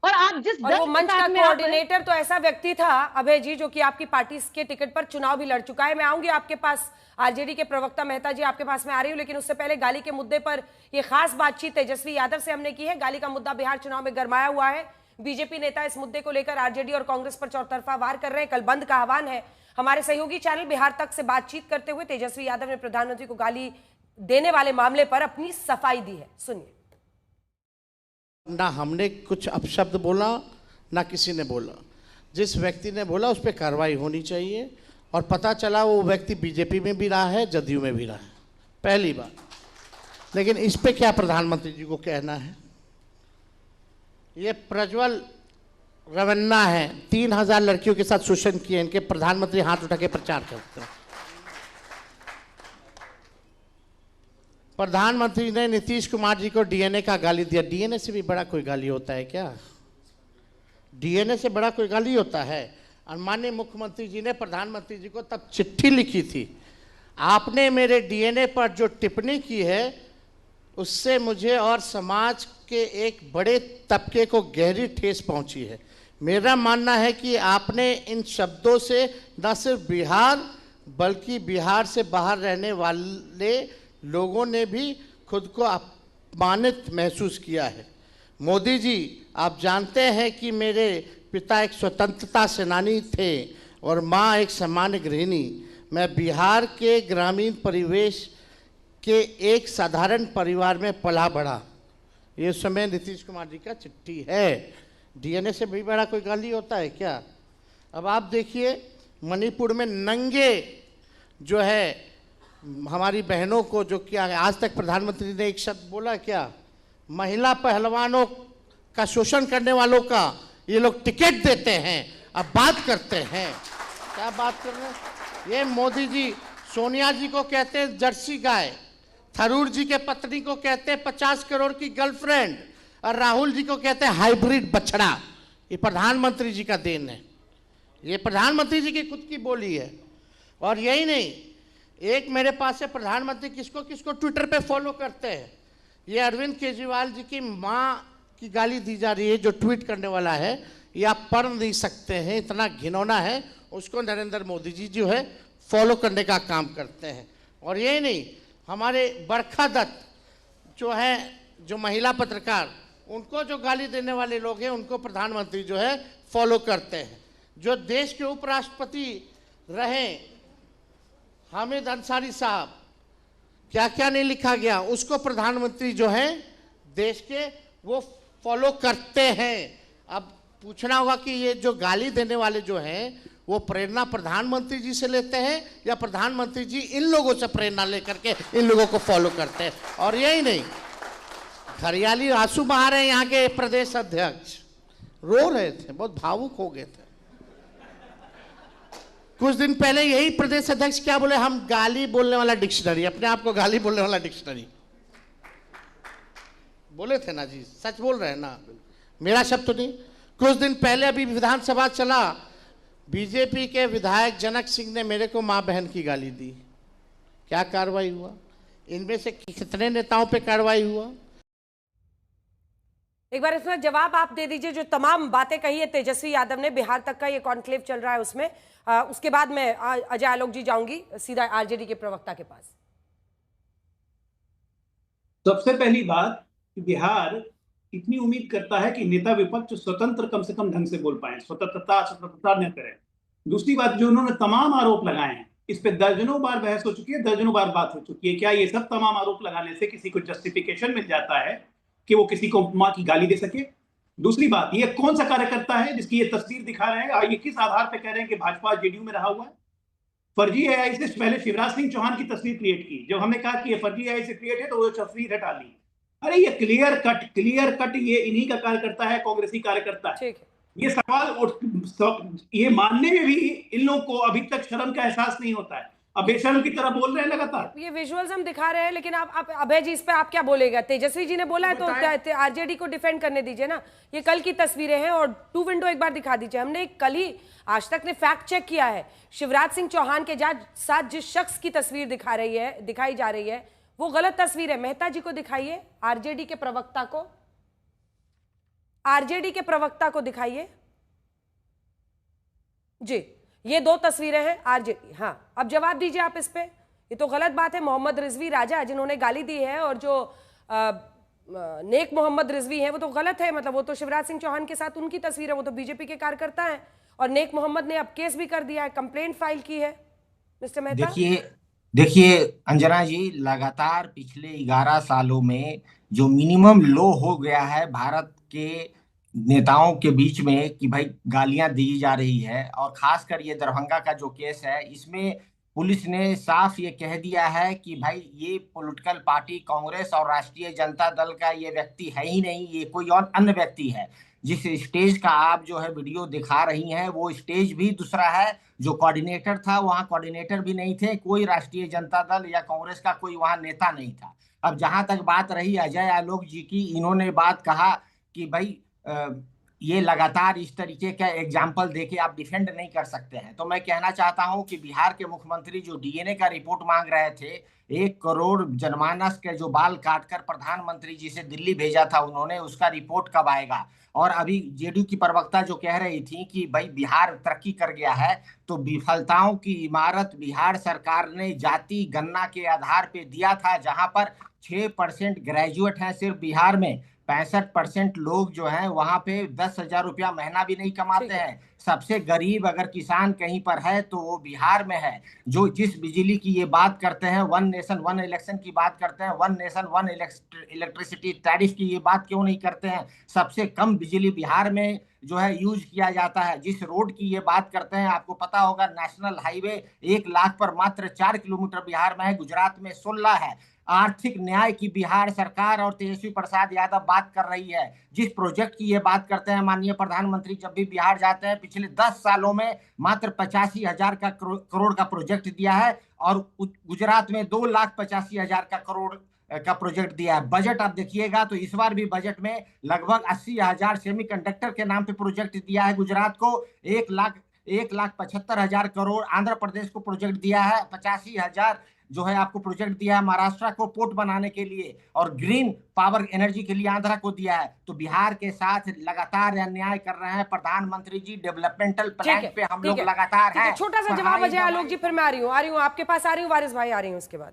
और आप जिस वो मंच का कोऑर्डिनेटर तो ऐसा व्यक्ति था अभय जी, जो कि आपकी पार्टी के टिकट पर चुनाव भी लड़ चुका है। मैं आऊंगी आपके पास, आरजेडी के प्रवक्ता मेहता जी आपके पास में आ रही हूँ, लेकिन उससे पहले गाली के मुद्दे पर ये खास बातचीत तेजस्वी यादव से हमने की है। गाली का मुद्दा बिहार चुनाव में गरमाया हुआ है। बीजेपी नेता इस मुद्दे को लेकर आरजेडी और कांग्रेस पर चौतरफा वार कर रहे हैं। कल बंद का आह्वान है। हमारे सहयोगी चैनल बिहार तक से बातचीत करते हुए तेजस्वी यादव ने प्रधानमंत्री को गाली देने वाले मामले पर अपनी सफाई दी है। सुनिए। ना हमने कुछ अपशब्द बोला, ना किसी ने बोला। जिस व्यक्ति ने बोला उस पर कार्रवाई होनी चाहिए। और पता चला वो व्यक्ति बीजेपी में भी रहा है, जदयू में भी रहा है, पहली बात। लेकिन इस पे क्या प्रधानमंत्री जी को कहना है? ये प्रज्वल रवन्ना है, 3000 लड़कियों के साथ शोषण किए, इनके प्रधानमंत्री हाथ उठा के प्रचार करते हैं। प्रधानमंत्री ने नीतीश कुमार जी को डीएनए का गाली दिया। डीएनए से भी बड़ा कोई गाली होता है क्या? डीएनए से बड़ा कोई गाली होता है? और माननीय मुख्यमंत्री जी ने प्रधानमंत्री जी को तब चिट्ठी लिखी थी, आपने मेरे डीएनए पर जो टिप्पणी की है उससे मुझे और समाज के एक बड़े तबके को गहरी ठेस पहुंची है। मेरा मानना है कि आपने इन शब्दों से न सिर्फ बिहार बल्कि बिहार से बाहर रहने वाले लोगों ने भी खुद को अपमानित महसूस किया है। मोदी जी, आप जानते हैं कि मेरे पिता एक स्वतंत्रता सेनानी थे और माँ एक सामान्य गृहिणी। मैं बिहार के ग्रामीण परिवेश के एक साधारण परिवार में पला बढ़ा। ये समय नीतीश कुमार जी का चिट्ठी है। डीएनए से भी बड़ा कोई गाली होता है क्या? अब आप देखिए, मणिपुर में नंगे जो है हमारी बहनों को जो किया है, आज तक प्रधानमंत्री ने एक शब्द बोला क्या? महिला पहलवानों का शोषण करने वालों का ये लोग टिकट देते हैं, अब बात करते हैं। क्या बात कर रहे हैं? ये मोदी जी सोनिया जी को कहते हैं जर्सी गाय, थरूर जी के पत्नी को कहते हैं 50 करोड़ की गर्लफ्रेंड, और राहुल जी को कहते हैं हाइब्रिड बछड़ा। ये प्रधानमंत्री जी का देन है, ये प्रधानमंत्री जी की खुद की बोली है। और यही नहीं, एक मेरे पास है प्रधानमंत्री किसको किसको ट्विटर पे फॉलो करते हैं। ये अरविंद केजरीवाल जी की माँ की गाली दी जा रही है, जो ट्वीट करने वाला है, ये आप पढ़ नहीं सकते हैं, इतना घिनौना है। उसको नरेंद्र मोदी जी जो है फॉलो करने का काम करते हैं। और यही नहीं, हमारे बरखा दत्त जो है, जो महिला पत्रकार, उनको जो गाली देने वाले लोग हैं उनको प्रधानमंत्री जो है फॉलो करते हैं। जो देश के उपराष्ट्रपति रहे हामिद अंसारी साहब, क्या क्या नहीं लिखा गया, उसको प्रधानमंत्री जो है देश के वो फॉलो करते हैं। अब पूछना होगा कि ये जो गाली देने वाले जो हैं वो प्रेरणा प्रधानमंत्री जी से लेते हैं या प्रधानमंत्री जी इन लोगों से प्रेरणा लेकर के इन लोगों को फॉलो करते हैं। और यही नहीं, हरियाली आंसू बहा रहे हैं यहाँ के प्रदेश अध्यक्ष, रो रहे थे, बहुत भावुक हो गए थे। कुछ दिन पहले यही प्रदेश अध्यक्ष क्या बोले, हम गाली बोलने वाला डिक्शनरी, अपने आप को गाली बोलने वाला डिक्शनरी बोले थे ना जी, सच बोल रहे हैं ना, मेरा शब्द तो नहीं। कुछ दिन पहले अभी विधानसभा चला, बीजेपी के विधायक जनक सिंह ने मेरे को मां बहन की गाली दी। क्या कार्रवाई हुआ? इनमें से कितने नेताओं पे कार्रवाई हुआ? एक बार इसमें जवाब आप दे दीजिए। जो तमाम बातें कही है तेजस्वी यादव ने, बिहार तक का ये कॉन्क्लेव चल रहा है उसमें, उसके बाद मैं अजय आलोक जी जाऊंगी सीधा आरजेडी के प्रवक्ता के पास। सबसे पहली बात, बिहार इतनी उम्मीद करता है कि नेता विपक्ष स्वतंत्र कम से कम ढंग से बोल पाए, स्वतंत्रता न करें। दूसरी बात, जो उन्होंने तमाम आरोप लगाए हैं, इस पे दर्जनों बार बहस हो चुकी है, दर्जनों बार बात हो चुकी है। क्या ये सब तमाम आरोप लगाने से किसी को जस्टिफिकेशन मिल जाता है कि वो किसी को मां की गाली दे सके? दूसरी बात, ये कौन सा कार्यकर्ता है जिसकी ये तस्वीर दिखा रहे हैं, और ये किस आधार पे कह रहे हैं कि भाजपा जेडीयू में रहा हुआ है? फर्जी एआई से पहले शिवराज सिंह चौहान की तस्वीर क्रिएट की, जब हमने कहा कि ये फर्जी एआई से क्रिएट है तो वो तस्वीर हटा ली। अरे ये क्लियर कट ये इन्हीं का कार्यकर्ता है, कांग्रेसी कार्यकर्ता है। ये सवाल ये मानने में भी इन लोगों को अभी तक शर्म का एहसास नहीं होता है, अब बेशर्म की तरह बोल रहे हैं लगातार। ये विजुअल्स हम दिखा रहे हैं, लेकिन आप अभय जी इस पे आप क्या बोलेगा? तेजस्वी जी ने बोला है तो आरजेडी को डिफेंड करने दीजिए ना। ये कल की तस्वीरें हैं और टू विंडो एक बार दिखा दीजिए। हमने कल ही आज तक ने फैक्ट चेक किया है, शिवराज सिंह चौहान के साथ जिस शख्स की तस्वीर दिखाई जा रही है वो गलत तस्वीर है। मेहता जी को दिखाइए, आरजेडी के प्रवक्ता को, आरजेडी के प्रवक्ता को दिखाइए जी। ये दो तस्वीरें हैं आरजेडी। हाँ, अब जवाब दीजिए आप इस पे। ये तो गलत बात है। मोहम्मद रिजवी राजा जिन्होंने गाली दी है और जो नेक मोहम्मद रिजवी है वो तो गलत है, मतलब वो तो शिवराज सिंह चौहान के साथ उनकी तस्वीर है, वो तो बीजेपी के कार्यकर्ता है। और नेक मोहम्मद ने अब केस भी कर दिया है, कंप्लेंट फाइल की है। मिस्टर मेहता, देखिए अंजना जी, लगातार पिछले 11 सालों में जो मिनिमम लो हो गया है भारत के नेताओं के बीच में कि भाई गालियां दी जा रही है, और खासकर ये दरभंगा का जो केस है, इसमें पुलिस ने साफ ये कह दिया है कि भाई ये पॉलिटिकल पार्टी कांग्रेस और राष्ट्रीय जनता दल का ये व्यक्ति है ही नहीं, ये कोई और अन्य व्यक्ति है। जिस स्टेज का आप जो है वीडियो दिखा रही हैं वो स्टेज भी दूसरा है। जो कोऑर्डिनेटर था वहाँ कोऑर्डिनेटर भी नहीं थे, कोई राष्ट्रीय जनता दल या कांग्रेस का कोई वहाँ नेता नहीं था। अब जहां तक बात रही अजय आलोक जी की, इन्होंने बात कहा कि भाई ये लगातार इस तरीके का एग्जाम्पल देके आप डिफेंड नहीं कर सकते हैं। तो मैं कहना चाहता हूं कि बिहार के मुख्यमंत्री जो डीएनए का रिपोर्ट मांग रहे थे, 1 करोड़ जनमानस के जो बाल काटकर प्रधानमंत्री जी से दिल्ली भेजा था उन्होंने, उसका रिपोर्ट कब आएगा? और अभी जेडीयू की प्रवक्ता जो कह रही थी कि भाई बिहार तरक्की कर गया है, तो विफलताओं की इमारत बिहार सरकार ने जाति गणना के आधार पे दिया था, जहां पर 6% ग्रेजुएट हैं सिर्फ बिहार में, 65% लोग जो हैं वहां पे 10,000 रुपया महीना भी नहीं कमाते हैं। सबसे गरीब अगर किसान कहीं पर है तो वो बिहार में है। जो जिस बिजली की ये बात करते हैं, 1 नेशन 1 इलेक्शन की बात करते हैं, 1 नेशन 1 इलेक्ट्रिसिटी टैरिफ की ये बात क्यों नहीं करते हैं? सबसे कम बिजली बिहार में जो है यूज किया जाता है। जिस रोड की ये बात करते हैं, आपको पता होगा नेशनल हाईवे 1 लाख पर मात्र 4 किलोमीटर बिहार में है, गुजरात में 16 है। आर्थिक न्याय की बिहार सरकार और तेजस्वी प्रसाद यादव बात कर रही है। जिस प्रोजेक्ट की ये बात करते हैं माननीय प्रधानमंत्री, जब भी बिहार जाते हैं पिछले 10 सालों में मात्र 85,000 का करोड़ का प्रोजेक्ट दिया है, और गुजरात में 2,85,000 का करोड़ का प्रोजेक्ट दिया है। बजट आप देखिएगा तो इस बार भी बजट में लगभग 80,000 सेमीकंडक्टर के नाम पे प्रोजेक्ट दिया है गुजरात को। 1,75,000 करोड़ आंध्र प्रदेश को प्रोजेक्ट दिया है, 85,000 जो है आपको प्रोजेक्ट दिया है महाराष्ट्र को पोर्ट बनाने के लिए, और ग्रीन पावर एनर्जी के लिए आंध्रा को दिया है। तो बिहार के साथ लगातार अन्याय कर रहे हैं प्रधानमंत्री जी। डेवलपमेंट प्लान पे हम लोग लगातार हैं। छोटा सा जवाब अजय आलोक जी, फिर मैं आ रही हूँ आपके पास, आ रही हूँ वारिस भाई, आ रही हूँ उसके बाद।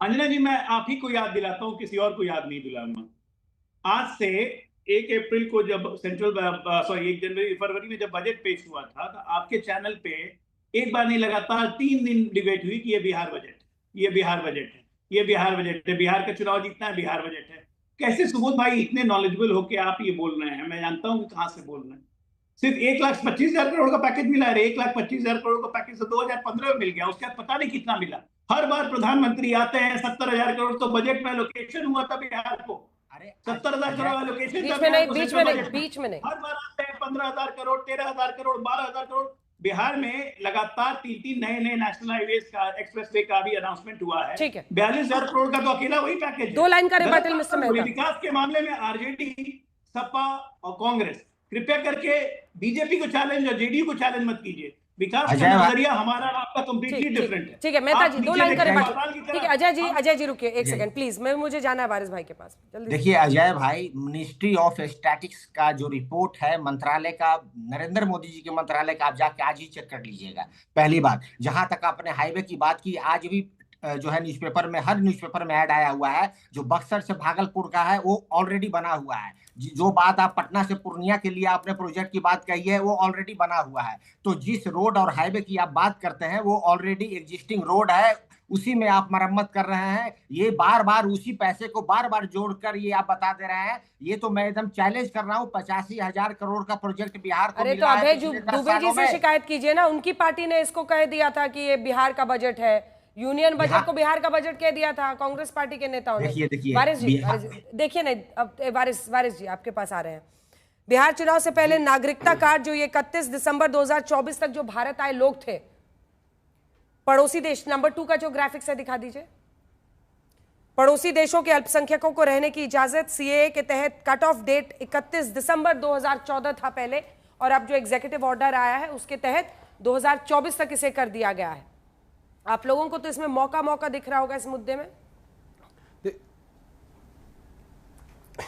अंजना जी, मैं आप ही को याद दिलाता हूँ, किसी और को याद नहीं दिलाऊंगा। आज से 1 अप्रैल को जब 1 जनवरी फरवरी में जब बजट पेश हुआ था, तो आपके चैनल पे एक बार नहीं लगातार 3 दिन डिबेट हुई कि ये बिहार बजट है, ये बिहार बजट है, ये बिहार बजट है, बिहार का चुनाव जीतना है, बिहार बजट है। कैसे सुबोध भाई इतने नॉलेजेबल होके आप ये बोल रहे हैं? मैं जानता हूँ कि कहाँ से बोल रहे हैं। सिर्फ 1,25,000 करोड़ का पैकेज मिला है। 1,25,000 करोड़ का पैकेज तो 2015 में मिल गया, उसके बाद पता नहीं कितना मिला। हर बार प्रधानमंत्री आते हैं, 70,000 करोड़ तो बजट में एलोकेशन हुआ था बिहार को। 70,000 करोड़ एलोकेशन बीच में नहीं। हर बार आते हैं 15,000 करोड़, 13,000 करोड़, 12,000 करोड़। बिहार में लगातार 3 नए नेशनल हाईवे का, एक्सप्रेसवे का भी अनाउंसमेंट हुआ है। ठीक है, 42,000 करोड़ का तो अकेला वही पैकेज है। 2 लाइन का रिबटल मिस्टर मेहता। विकास के मामले में आरजेडी, सपा और कांग्रेस, कृपया करके बीजेपी को चैलेंज और जेडीयू को चैलेंज मत कीजिए। विकास का नजरिया हमारा आपका कंप्लीटली डिफरेंट है। ठीक है मेहता जी, 2 लाइन का रिबटल। ठीक है अजय जी रुकिए 1 सेकंड प्लीज, मुझे जाना है वारिस भाई के पास जल्दी। देखिए अजय भाई, मिनिस्ट्री ऑफ स्टैटिक्स का जो रिपोर्ट है मंत्रालय का, नरेंद्र मोदी जी के मंत्रालय का, आप जाके आज ही चेक कर लीजिएगा। पहली बात, जहां तक आपने हाईवे की बात की, आज भी जो है न्यूज़पेपर में, हर न्यूज़पेपर में ऐड आया हुआ है। जो बक्सर से भागलपुर का है वो ऑलरेडी बना हुआ है। जो बात आप पटना से पूर्णिया के लिए आपने प्रोजेक्ट की बात कही है वो ऑलरेडी बना हुआ है। तो जिस रोड और हाईवे की आप बात करते हैं वो ऑलरेडी एग्जिस्टिंग रोड है, उसी में आप मरम्मत कर रहे हैं। ये बार बार उसी पैसे को बार बार जोड़कर ये आप बता दे रहे हैं। ये तो मैं एकदम चैलेंज कर रहा हूँ, 85,000 करोड़ का प्रोजेक्ट बिहार को मिला है। अरे तो अभय दुबे जी से शिकायत कीजिए ना, उनकी पार्टी ने इसको कह दिया था कि ये बिहार का बजट है, यूनियन बजट को बिहार का बजट कह दिया था कांग्रेस पार्टी के नेताओं ने। वारिस जी देखिए ना, अब वारिस जी आपके पास आ रहे हैं। बिहार चुनाव से पहले नागरिकता कार्ड जो ये 31 दिसंबर 2024 तक जो भारत आए लोग थे, पड़ोसी देश, नंबर 2 का जो ग्राफिक्स है दिखा दीजिए। पड़ोसी देशों के अल्पसंख्यकों को रहने की इजाजत, सीएए के तहत कट ऑफ डेट 31 दिसंबर 2014 था पहले, और अब जो एग्जीक्यूटिव ऑर्डर आया है उसके तहत 2024 तक इसे कर दिया गया है। आप लोगों को तो इसमें मौका दिख रहा होगा इस मुद्दे में।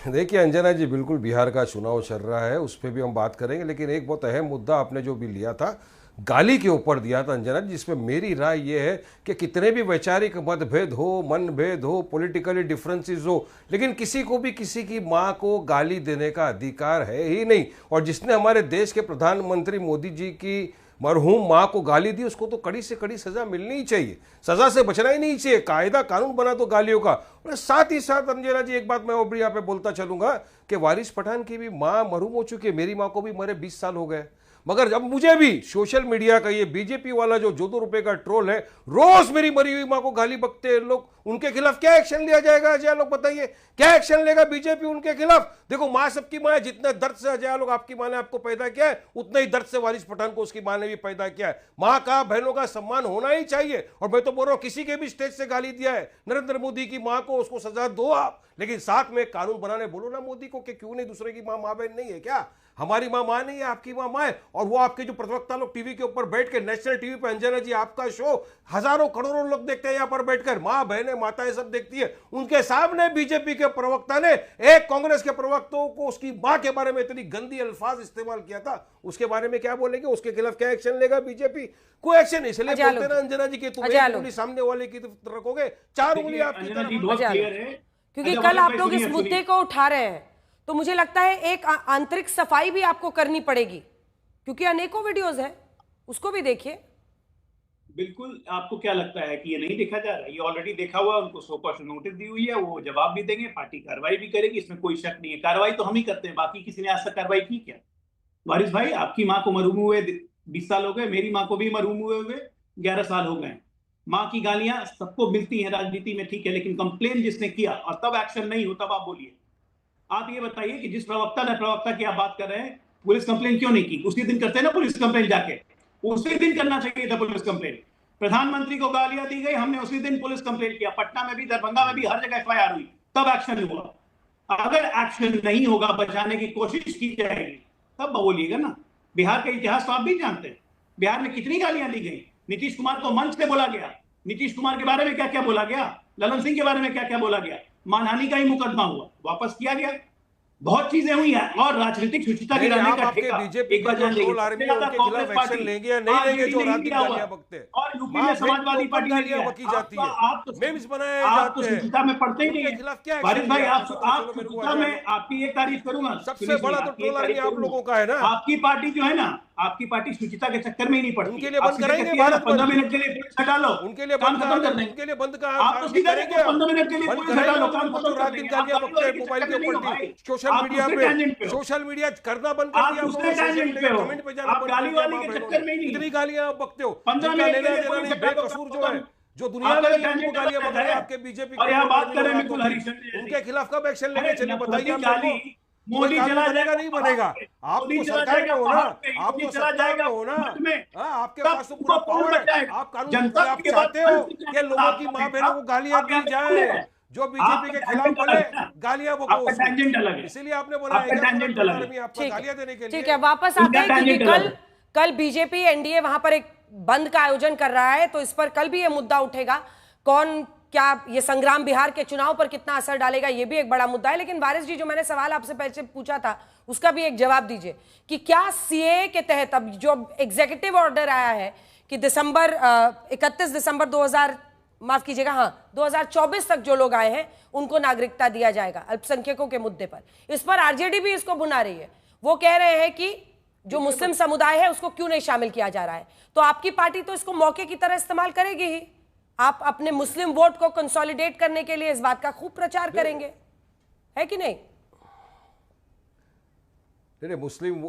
देखिए अंजना जी, बिल्कुल बिहार का चुनाव चल रहा है, उस पर भी हम बात करेंगे, लेकिन एक बहुत अहम मुद्दा आपने जो भी लिया था, गाली के ऊपर दिया था अंजना जी, जिसमें मेरी राय ये है कि कितने भी वैचारिक मतभेद हो, मनभेद हो, पॉलिटिकली डिफरेंसेस हो, लेकिन किसी को भी किसी की माँ को गाली देने का अधिकार है ही नहीं। और जिसने हमारे देश के प्रधानमंत्री मोदी जी की मरहूम माँ को गाली दी, उसको तो कड़ी से कड़ी सजा मिलनी ही चाहिए, सजा से बचना ही नहीं चाहिए। कायदा कानून बना तो गालियों का। और साथ ही साथ अंजना जी एक बात मैं और यहाँ पे बोलता चलूंगा कि वारिस पठान की भी माँ मरहूम हो चुकी है, मेरी माँ को भी मरे 20 साल हो गए, मगर जब मुझे भी सोशल मीडिया का ये बीजेपी वाला जो 2 रुपए का ट्रोल है, रोज मेरी मरी हुई माँ को गाली बकते हैं लोग, उनके खिलाफ क्या एक्शन लिया जाएगा? अजय आलोक बताइए, क्या एक्शन लेगा बीजेपी उनके खिलाफ? देखो, माँ सबकी माँ है, जितने दर्द से अजय आलोक आपकी माँ ने आपको पैदा किया है, उतने ही दर्द से वारिस पठान को उसकी माँ ने भी पैदा किया है। माँ का, बहनों का सम्मान होना ही चाहिए। और मैं तो बोल रहा हूं, किसी के भी स्टेज से गाली दिया है नरेंद्र मोदी की माँ को, उसको सजा दो आप, लेकिन साथ में कानून बनाने बोलो ना मोदी को कि क्यों नहीं, दूसरे की माँ माँ बहन नहीं है क्या? हमारी माँ माँ नहीं है, आपकी माँ माँ है। और वो आपके जो प्रवक्ता लोग टीवी के ऊपर बैठ के, नेशनल टीवी पे अंजना जी आपका शो हजारों करोड़ों लोग देखते हैं, यहाँ पर बैठकर माँ बहनें माताएं सब देखती है। उनके सामने बीजेपी के प्रवक्ता ने एक कांग्रेस के प्रवक्ताओं को उसकी माँ के बारे में इतनी गंदी अल्फाज इस्तेमाल किया था, उसके बारे में क्या बोलेंगे? उसके खिलाफ क्या एक्शन लेगा बीजेपी? कोई एक्शन। इसलिए बोलते ना अंजना जी की तुम एक उंगली सामने वाले की तरफ रखोगे, 4 उंगली आपकी तरफ। क्योंकि कल आप लोग इस मुद्दे को उठा रहे हैं, तो मुझे लगता है एक आंतरिक सफाई भी आपको करनी पड़ेगी, क्योंकि अनेकों वीडियोस हैं, उसको भी देखिए। बिल्कुल। आपको क्या लगता है कि ये नहीं देखा जा रहा है? ये ऑलरेडी देखा हुआ, उनको सो कॉश नोटिस दी हुई है, वो जवाब भी देंगे, पार्टी कार्रवाई भी करेगी, इसमें कोई शक नहीं है। कार्रवाई तो हम ही करते हैं, बाकी किसी ने आज तक कार्रवाई की क्या? वारिस भाई, आपकी माँ को मरूम हुए 20 साल हो गए, मेरी माँ को भी मरूम हुए 11 साल हो गए। माँ की गालियां सबको मिलती हैं राजनीति में, ठीक है, लेकिन कंप्लेन जिसने किया और तब एक्शन नहीं हो, तब आप बोलिए। आप ये बताइए कि जिस प्रवक्ता की आप बात कर रहे हैं, पुलिस कंप्लेन क्यों नहीं की? उसी दिन करते हैं ना पुलिस कंप्लेन, जाके उसी दिन करना चाहिए था पुलिस कंप्लेन। प्रधानमंत्री को गालियां दी गई, हमने उसी दिन पुलिस कंप्लेन किया, पटना में भी, दरभंगा में भी, हर जगह FIR हुई, तब एक्शन हुआ। अगर एक्शन नहीं होगा, बचाने की कोशिश की जाएगी, तब बोलिएगा ना। बिहार का इतिहास तो आप भी जानते हैं, बिहार में कितनी गालियां दी गई। नीतीश कुमार को मंच से बोला गया, नीतीश कुमार के बारे में क्या क्या बोला गया, ललन सिंह के बारे में क्या क्या बोला गया, मानहानि का ही मुकदमा हुआ, वापस किया गया, बहुत चीजें हुई हैं। और राजनीतिक शुचिता गिराने का ठेका बीजेपी का जो ट्रोल आर्मी है, उनके खिलाफ एक्शन लेंगे या नहीं लेंगे? जो रात दिन गालियां बकते हैं, और यूपी में समाजवादी पार्टी गालियां बकी जाती है, मेम्स बनाए जाते हैं, शुचिता में पढ़ते ही नहीं खिलाफ क्या वारिस भाई? आप शुचिता में आपकी एक तारीफ करूंगा, सबसे बड़ा तो ट्रोल आर्मी आप लोगों का है ना। आपकी पार्टी जो है ना, आपकी पार्टी शुचिता के चक्कर में ही नहीं पड़ती। उनके लिए बंद करेंगे भारत 15 मिनट के लिए पुलिस हटा लो, उनके लिए बंद कर देंगे, उनके लिए बंद का आप तो सीधा करेंगे 15 मिनट के लिए पुलिस हटा लो, काम खत्म कर देंगे। गालियां बकते हैं मोबाइल के ऊपर, सोशल मीडिया पे, सोशल मीडिया करना बंद कर दिया, कमेंट पे जाना बंद कर दिया। इतनी गालियां आप बकते हो, 15 मिनट के लिए नहीं, बेकसूर जो है, जो दुनिया में उनको गालियां बक रहे हैं आपके बीजेपी और यहाँ बात करें बिल्कुल हरीश, उनके खिलाफ कब एक्शन लेंगे? चलिए बताइए आप। मोदी चला जाएगा नहीं बनेगा, आप तो सरकार में हो ना, आप तो सरकार में हो ना, आपके पास तो पूरा पावर है, आप कानून, आप चाहते हो कि लोगों की माँ बहनों को गालियां दी जाए, जो बीजेपी के खिलाफ बोले गालियां बको, इसीलिए आपने बोला गालियां देने के लिए। ठीक है, वापस आते हैं, क्योंकि कल बीजेपी एनडीए वहां पर एक बंद का आयोजन कर रहा है, तो इस पर कल भी ये मुद्दा उठेगा। कौन, क्या ये संग्राम बिहार के चुनाव पर कितना असर डालेगा, ये भी एक बड़ा मुद्दा है। लेकिन वारिस जी, जो मैंने सवाल आपसे पहले पूछा था, उसका भी एक जवाब दीजिए कि क्या सीए के तहत अब जो एग्जीक्यूटिव ऑर्डर आया है कि 31 दिसंबर 2024 तक जो लोग आए हैं उनको नागरिकता दिया जाएगा अल्पसंख्यकों के मुद्दे पर, इस पर आरजेडी भी इसको बुना रही है। वो कह रहे हैं कि जो मुस्लिम समुदाय है उसको क्यों नहीं शामिल किया जा रहा है। तो आपकी पार्टी तो इसको मौके की तरह इस्तेमाल करेगी ही, आप अपने मुस्लिम वोट को कंसोलिडेट करने के लिए इस बात का खूब प्रचार करेंगे, है कि नहीं? नहीं, मुस्लिम,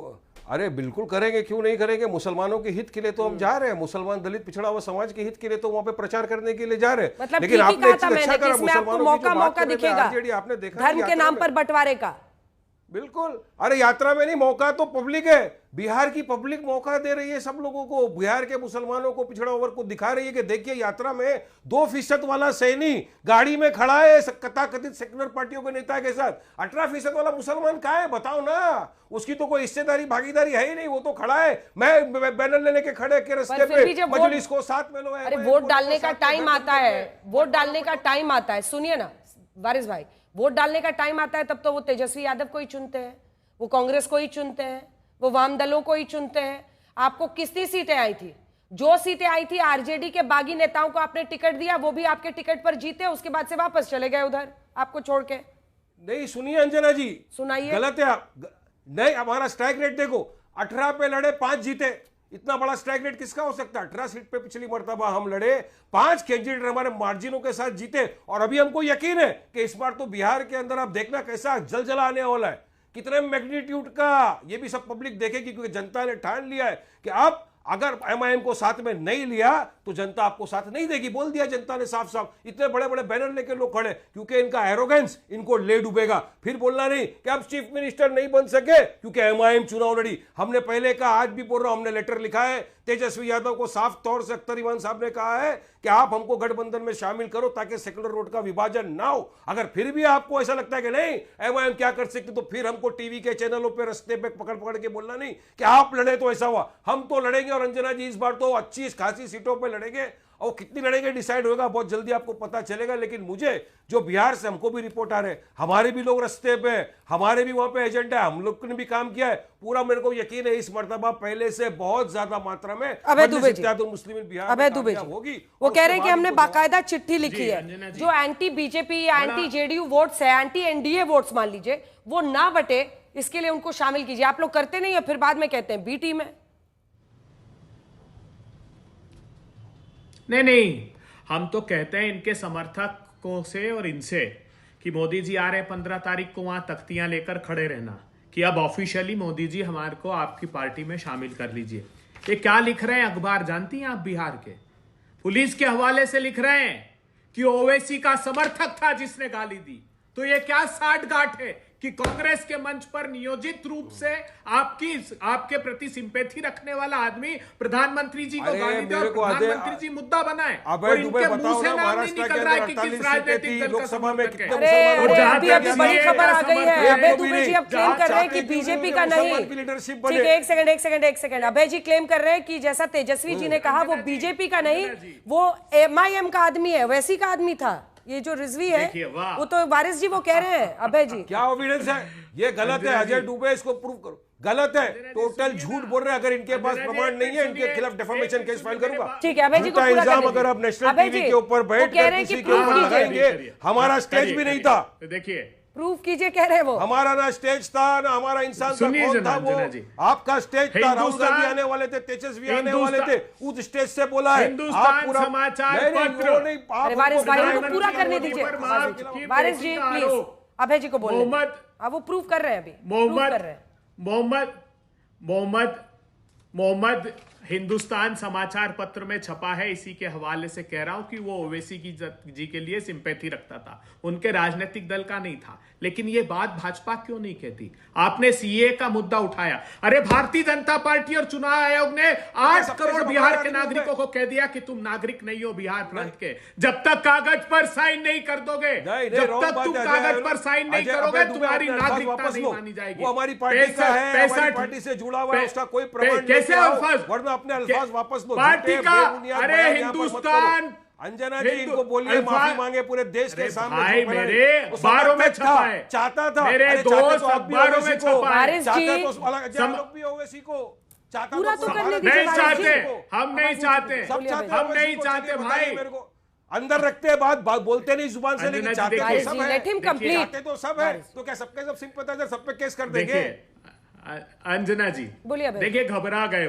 अरे बिल्कुल करेंगे, क्यों नहीं करेंगे। मुसलमानों के हित के लिए तो हम जा रहे हैं, मुसलमान दलित पिछड़ा हुआ समाज के हित के लिए तो वहां पे प्रचार करने के लिए जा रहे हैं। मतलब लेकिन आपने अच्छा करा, मुसलमानों की मौका दिखेगा आपने देखा धर्म के नाम पर बंटवारे का। बिल्कुल, अरे यात्रा में नहीं, मौका तो पब्लिक है, बिहार की पब्लिक मौका दे रही है सब लोगों को, बिहार के मुसलमानों को, पिछड़ा वर्ग को दिखा रही है कि देखिए यात्रा में 2% वाला सैनी गाड़ी में खड़ा है कथित सेक्युलर पार्टियों के नेता के साथ, 18% वाला मुसलमान कहाँ है बताओ ना, उसकी तो कोई हिस्सेदारी भागीदारी है ही नहीं, वो तो खड़ा है, मैं बैनर लेने के खड़े के रास्ते पे, मजलिस को साथ में लो। अरे वोट डालने का टाइम आता है, वोट डालने का टाइम आता है, सुनिए ना वारिस भाई, वोट डालने का टाइम आता है तब तो वो तेजस्वी यादव को ही चुनते हैं, वो कांग्रेस को ही चुनते हैं, वो वाम दलों को ही चुनते हैं। आपको कितनी सीटें आई थी? जो सीटें आई थी आरजेडी के बागी नेताओं को आपने टिकट दिया, वो भी आपके टिकट पर जीते, उसके बाद से वापस चले गए उधर आपको छोड़ के। नहीं सुनिए अंजना जी, सुनाइए। गलत है आप, नहीं, हमारा स्ट्राइक रेट देखो, 18 पे लड़े 5 जीते, इतना बड़ा स्ट्राइक रेट किसका हो सकता है? 18 सीट पे पिछली मर्तबा हम लड़े, 5 कैंडिडेट हमारे मार्जिनों के साथ जीते, और अभी हमको यकीन है कि इस बार तो बिहार के अंदर आप देखना कैसा जलजला आने वाला है, कितने मैग्नीट्यूड का, ये भी सब पब्लिक देखेगी, क्योंकि जनता ने ठान लिया है कि अब अगर एमआईएम को साथ में नहीं लिया तो जनता आपको साथ नहीं देगी, बोल दिया जनता ने साफ साफ। इतने बड़े बड़े बैनर लेके लोग खड़े, क्योंकि इनका एरोगेंस इनको ले डूबेगा। फिर बोलना नहीं कि आप चीफ मिनिस्टर नहीं बन सके क्योंकि एमआईएम चुनाव लड़ी। हमने पहले कहा, आज भी बोल रहा हूं, हमने लेटर लिखा है तेजस्वी यादव को, साफ तौर से अख्तर इमाम साहब ने कहा है कि आप हमको गठबंधन में शामिल करो ताकि सेकुलर वोट का विभाजन ना हो। अगर फिर भी आपको ऐसा लगता है कि नहीं एमआईएम क्या कर सकते, तो फिर हमको टीवी के चैनलों पे रस्ते पे पकड़ पकड़ के बोलना नहीं कि आप लड़े तो ऐसा हुआ। हम तो लड़ेंगे, और अंजना जी इस बार तो अच्छी खासी सीटों पे लड़ेंगे, और कितनी लड़ेंगे डिसाइड होगा बहुत जल्दी, आपको पता चलेगा। लेकिन मुझे जो बिहार से हमको भी रिपोर्ट आ रहे, हमारे भी लोग रस्ते पे, हमारे भी वहां पे एजेंट है, हम लोग ने भी काम किया है पूरा, मेरे को यकीन है इस मर्तबा पहले से बहुत ज्यादा मात्रा में अभय दुबे जी बिहार होगी। वो कह रहे हैं कि हमने बाकायदा चिट्ठी लिखी है, जो एंटी बीजेपी या एंटी जेडीयू वोट्स है, एंटी एनडीए वोट्स मान लीजिए, वो ना बटे, इसके लिए उनको शामिल कीजिए। आप लोग करते नहीं है, फिर बाद में कहते हैं बी टीम है। नहीं, हम तो कहते हैं इनके समर्थकों से और इनसे कि मोदी जी आ रहे 15 तारीख को, वहां तख्तियां लेकर खड़े रहना कि अब ऑफिशियली मोदी जी हमारे को आपकी पार्टी में शामिल कर लीजिए। ये क्या लिख रहे हैं अखबार जानती हैं आप? बिहार के पुलिस के हवाले से लिख रहे हैं कि ओवैसी का समर्थक था जिसने गाली दी। तो ये क्या साठगांठ है कि कांग्रेस के मंच पर नियोजित रूप से आपके प्रति सिंपैथी रखने वाला आदमी प्रधानमंत्री जी को गाली दे और प्रधानमंत्री जी मुद्दा बनाए, और इनके मुंह से नाम नहीं निकल रहा है कि किस राजनीतिक दल का समर्थक है। अभी बड़ी खबर आ गई है, अभय दुबे जी अब क्लेम कर रहे हैं कि बीजेपी का नहीं। ठीक है, एक सेकंड अभय जी क्लेम कर रहे हैं कि जैसा तेजस्वी जी ने कहा वो बीजेपी का नहीं, वो एमआईएम का आदमी है, वैसी का आदमी था। ये जो रिजवी है वो तो वारिस जी वो कह रहे हैं। अभय जी क्या एविडेंस है? ये गलत है अजय दुबे, इसको प्रूव करो। गलत है, टोटल झूठ बोल रहे हैं। अगर इनके पास प्रमाण नहीं है, इनके खिलाफ डिफेमेशन केस फाइल करूंगा। ठीक है, अभय जी को पूरा इल्जाम अगर आप नेशनल टीवी के ऊपर बैठ कर किसी के ऊपर लगाएंगे, हमारा स्टेज भी नहीं था। देखिए, प्रूफ कीजिए, कह रहे हैं वो। हमारा ना स्टेज था, ना हमारा इंसान था, कौन था वो? आपका स्टेज था, राहुल गांधी आने वाले थे, तेजस्वी आने वाले थे, उस स्टेज से बोला है। आप पूरा समाचार पत्र वारिस भाई को पूरा करने दीजिए। वारिस जी प्लीज अभय जी को बोलिए। वो प्रूफ कर रहे हैं अभी। मोहम्मद हिंदुस्तान समाचार पत्र में छपा है, इसी के हवाले से कह रहा हूं कि वो ओवैसी जी के लिए सिंपैथी रखता था, उनके राजनीतिक दल का नहीं था। लेकिन ये बात भाजपा क्यों नहीं कहती? आपने सीए का मुद्दा उठाया, अरे भारतीय जनता पार्टी और चुनाव आयोग ने 8 करोड़ बिहार के नागरिकों को कह दिया कि तुम नागरिक नहीं हो बिहार प्रांत के, जब तक कागज पर साइन नहीं कर दोगे, जब तक तुम कागज पर साइन नहीं करोगे, तुम्हारी नागरिकता नहीं मानी जाएगी। हमारी पार्टी का है, हमारी पार्टी से जुड़ा हुआ है, उसका कोई प्रमाण कैसे अल्फाज, वरना अपने अल्फाज वापस लो। पार्टी का, अरे हिंदुस्तान, अंजना जी इनको बोलिए माफी मांगे पूरे देश के सामने। भाई मेरे अखबारों में छपा है, चाहता था मेरे दोस्त अखबारों में छपा है, लोग भी ओवैसी को चाहता पूरा तो करने नहीं चाहते, हम नहीं चाहते, हम नहीं चाहते भाई। मेरे को अंदर रखते हैं, बात बोलते नहीं जुबान से, लेकिन चाहते तो सब है, चाहते तो सब है। तो क्या सबके सब सिंपैथाइजर सब पे केस कर देंगे? अंजना जी देखिए, घबरा गए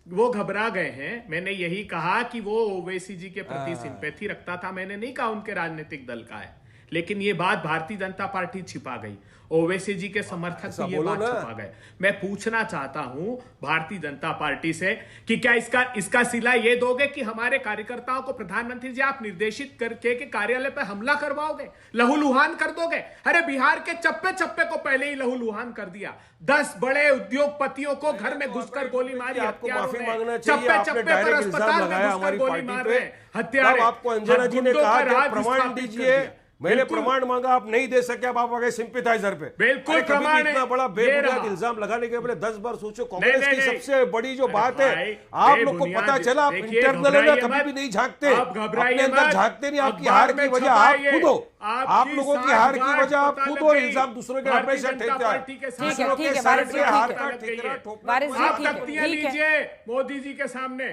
वो घबरा गए हैं। मैंने यही कहा कि वो ओवैसी जी के प्रति सिंपैथी रखता था, मैंने नहीं कहा उनके राजनीतिक दल का है। लेकिन ये बात भारतीय जनता पार्टी छिपा गई, ओवैसी जी के समर्थक भी ये बात छिपा गए। मैं पूछना चाहता हूं भारतीय जनता पार्टी से कि क्या इसका सिला ये दोगे कि हमारे कार्यकर्ताओं को प्रधानमंत्री जी आप निर्देशित करके के कार्यालय पर हमला करवाओगे, लहूलुहान कर दोगे? अरे बिहार के चप्पे चप्पे को पहले ही लहूलुहान कर दिया, 10 बड़े उद्योगपतियों को घर में घुसकर गोली मारी, माफी मांगना चप्पे चप्पे पर अस्पताल में घुसकर गोली मार रहे हैं, हत्यारे। आपको अंजना जी ने कहा कि प्रमाण दीजिए, मैंने प्रमाण मांगा, आप नहीं दे सके, अब आप आ गए सिंपैथाइजर पे। बिल्कुल प्रमाण है। इतना बड़ा बेबुनियाद इल्जाम लगाने के पहले 10 बार सोचो। कांग्रेस की सबसे बड़ी जो बात है, आप लोग को पता चला, आप इंटरनल है ना, कभी भी नहीं झांकते, अपने अंदर झांकते नहीं। आपकी हार की वजह आप खुद हो, आप लोगों की हार की वजह आप खुद हो। इल्जाम दूसरों के हमेशा ठेकता है, दूसरों के सर पे हार का ठेकरा ठोकना। आप तख्तियां लीजिए मोदी जी के सामने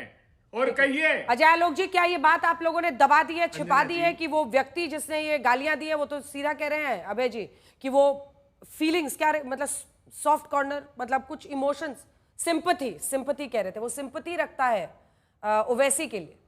और कहिए। अजय आलोक जी, क्या ये बात आप लोगों ने दबा दी है, छिपा दी है कि वो व्यक्ति जिसने ये गालियां दी है वो तो सीधा कह रहे हैं अभय जी कि वो फीलिंग्स क्या, मतलब सॉफ्ट कॉर्नर, मतलब कुछ इमोशंस, सिंपैथी कह रहे थे, वो सिंपैथी रखता है ओवैसी के लिए?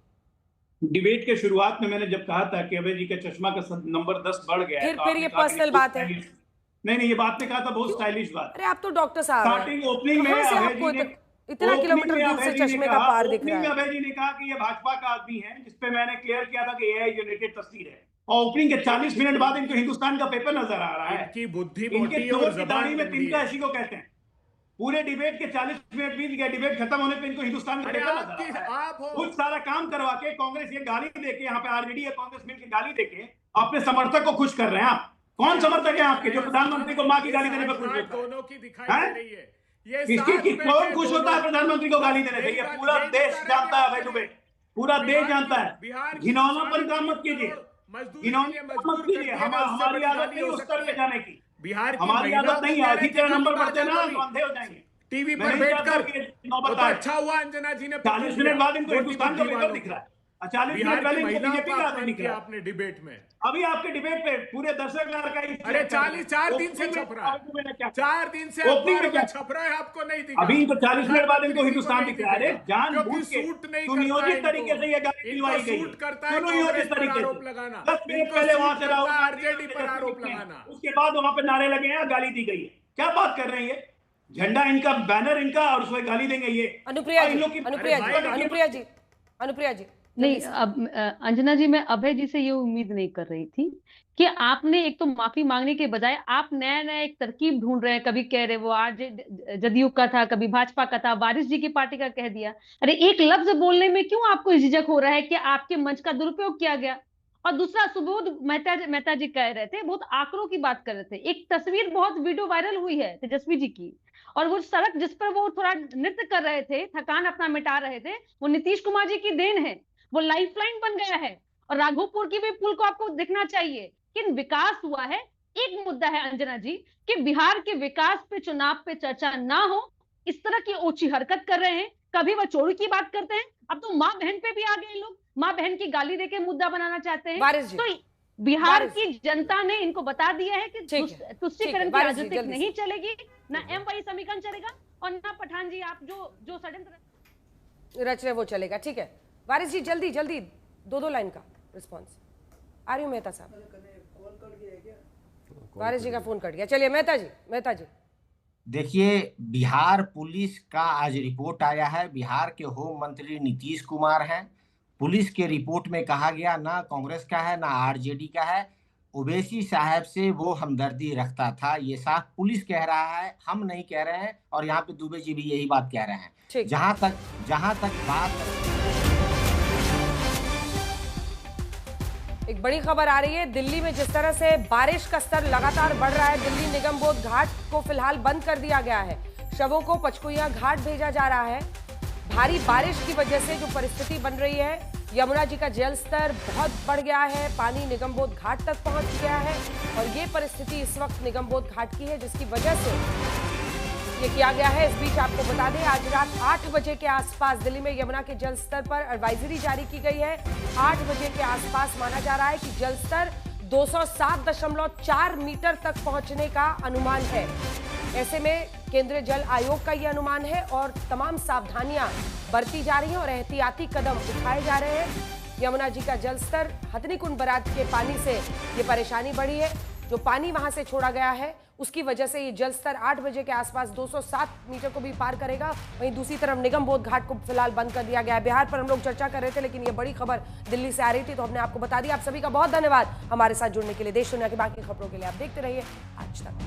डिबेट के शुरुआत में मैंने जब कहा था कि अभय जी का चश्मा का नंबर 10 बढ़ गया है, फिर ये पर्सनल बात है। नहीं, ये बात ने कहा था बहुत स्टाइलिश बात। अरे आप तो डॉक्टर साहब, स्टार्टिंग ओपनिंग में अभय जी ने इतना किलोमीटर दूर से चश्मे का पार दिख रहा है। अभय जी ने कहा कि ये भाजपा का आदमी है, जिसपे मैंने क्लियर किया था कि एआई जनरेटेड तस्वीर है, और ओपनिंग के 40 मिनट बाद इनको हिंदुस्तान का पेपर नजर आ रहा है। इनकी बुद्धि इनके मोटी चोर और की ज़बान दाढ़ी में लंबी तिनका है। इसी को कहते हैं। पूरे डिबेट के 40 मिनट बीत गए, डिबेट खत्म होने पे इनको हिंदुस्तान का पेपर नजर आ रहा है। कुछ सारा काम करवा के कांग्रेस ये गाली देके, यहाँ पे आरजेडी या कांग्रेस मिलकर गाली देके अपने समर्थक को खुश कर रहे हैं। आप कौन समर्थक है आपके जो प्रधानमंत्री को मां की गाली देने पर खुश होता है? दोनों की दिखाई दे रही है। ये इसकी कौन खुश होता है प्रधानमंत्री को गाली देने से? ये पूरा देश जानता है अभय दुबे, पूरा देश जानता है। घिनौना पर काम मत कीजिए, घिनौना मत कीजिए। हमारी आदत नहीं उस स्तर पे जाने की, बिहार हमारी आदत नहीं है। अधिक नंबर बढ़ते ना तो अंधे हो जाएंगे। टीवी पर बैठकर तो अच्छा हुआ अंजना जी ने 40 मिनट बाद इनको हिंदुस्तान का पेपर दिख रहा है। 40 मिनट पहले इनको बीजेपी का आदमी दिख रहा है। आपने डिबेट में अभी आपके डिबेट पे पूरे दर्शक अरे 4 दिन से छप रहा है, 4 दिन से ओपनिंग में क्या छप रहा है, आपको नहीं दिखा। अभी इनको 40 मिनट बाद इनको हिंदुस्तान दिख रहा है। जानबूझ के सुनियोजित तरीके से ये गाली दिलवाई गई है। सुनियोजित तरीके से 10 मिनट पहले वहां से राहुल आरजेडी पर आरोप लगाना, उसके बाद वहां पे नारे लगे हैं, गाली दी गई है। क्या बात कर रहे हैं ये? झंडा इनका, बैनर इनका, और उसमें गाली देंगे ये। अनुप्रिया जी नहीं, अब अंजना जी, मैं अभय जी से ये उम्मीद नहीं कर रही थी कि आपने एक तो माफी मांगने के बजाय आप नया नया एक तरकीब ढूंढ रहे हैं। कभी कह रहे वो जदयू का था, कभी भाजपा का था, वारिस जी की पार्टी का कह दिया। अरे एक लफ्ज बोलने में क्यों आपको झिझक हो रहा है कि आपके मंच का दुरुपयोग किया गया? और दूसरा, सुबोध मेहता जी कह रहे थे, बहुत आंकड़ों की बात कर रहे थे। एक तस्वीर बहुत वीडियो वायरल हुई है तेजस्वी जी की, और वो सड़क जिस पर वो थोड़ा नृत्य कर रहे थे, थकान अपना मिटा रहे थे, वो नीतीश कुमार जी की देन है। वो लाइफलाइन बन गया है। और राघोपुर की भी पुल को आपको देखना चाहिए कि विकास हुआ है। एक मुद्दा है अंजना जी कि बिहार के विकास पे, चुनाव पे चर्चा ना हो, इस तरह की ओछी हरकत कर रहे हैं। कभी वो चोरी की बात करते हैं, अब तो माँ बहन पे भी आ गए लोग, माँ बहन की गाली देके मुद्दा बनाना चाहते हैं। तो बिहार की जनता ने इनको बता दिया है कि तुष्टीकरण की राजनीति नहीं चलेगी, ना एम समीकरण चलेगा, और ना पठान जी आप जो षड्यंत्र रच रहे वो चलेगा। ठीक है वारिस जी, जल्दी जल्दी 2 लाइन का रिस्पॉन्स। आ रही हूँ मेहता साहब। वारिस जी का फोन कट गया। चलिए मेहता जी। देखिए, बिहार पुलिस का आज रिपोर्ट आया है। बिहार के होम मंत्री नीतीश कुमार हैं। पुलिस के रिपोर्ट में कहा गया ना कांग्रेस का है ना आरजेडी का है, ओवैसी साहब से वो हमदर्दी रखता था। ये साफ पुलिस कह रहा है, हम नहीं कह रहे हैं। और यहाँ पे दुबे जी भी यही बात कह रहे हैं। जहां तक बात, एक बड़ी खबर आ रही है। दिल्ली में जिस तरह से बारिश का स्तर लगातार बढ़ रहा है, दिल्ली निगम बोध घाट को फिलहाल बंद कर दिया गया है। शवों को पचकुइया घाट भेजा जा रहा है। भारी बारिश की वजह से जो परिस्थिति बन रही है, यमुना जी का जल स्तर बहुत बढ़ गया है, पानी निगम बोध घाट तक पहुंच गया है। और ये परिस्थिति इस वक्त निगम बोध घाट की है, जिसकी वजह से ये किया गया है। इस बीच आपको बता दें, आज रात 8 बजे के आसपास दिल्ली में यमुना के जल स्तर पर एडवाइजरी जारी की गई है। 8 बजे के आसपास माना जा रहा है कि जल स्तर 207.4 मीटर तक पहुंचने का अनुमान है। ऐसे में केंद्रीय जल आयोग का यह अनुमान है और तमाम सावधानियां बरती जा रही हैं और एहतियाती कदम उठाए जा रहे हैं। यमुना जी का जल स्तर, हथनी कुंड बराज के पानी से ये परेशानी बढ़ी है। जो पानी वहां से छोड़ा गया है उसकी वजह से ये जल स्तर 8 बजे के आसपास 207 मीटर को भी पार करेगा। वहीं दूसरी तरफ निगम बोध घाट को फिलहाल बंद कर दिया गया है। बिहार पर हम लोग चर्चा कर रहे थे, लेकिन ये बड़ी खबर दिल्ली से आ रही थी तो हमने आपको बता दिया। आप सभी का बहुत धन्यवाद हमारे साथ जुड़ने के लिए। देश दुनिया की बाकी खबरों के लिए आप देखते रहिए आज तक।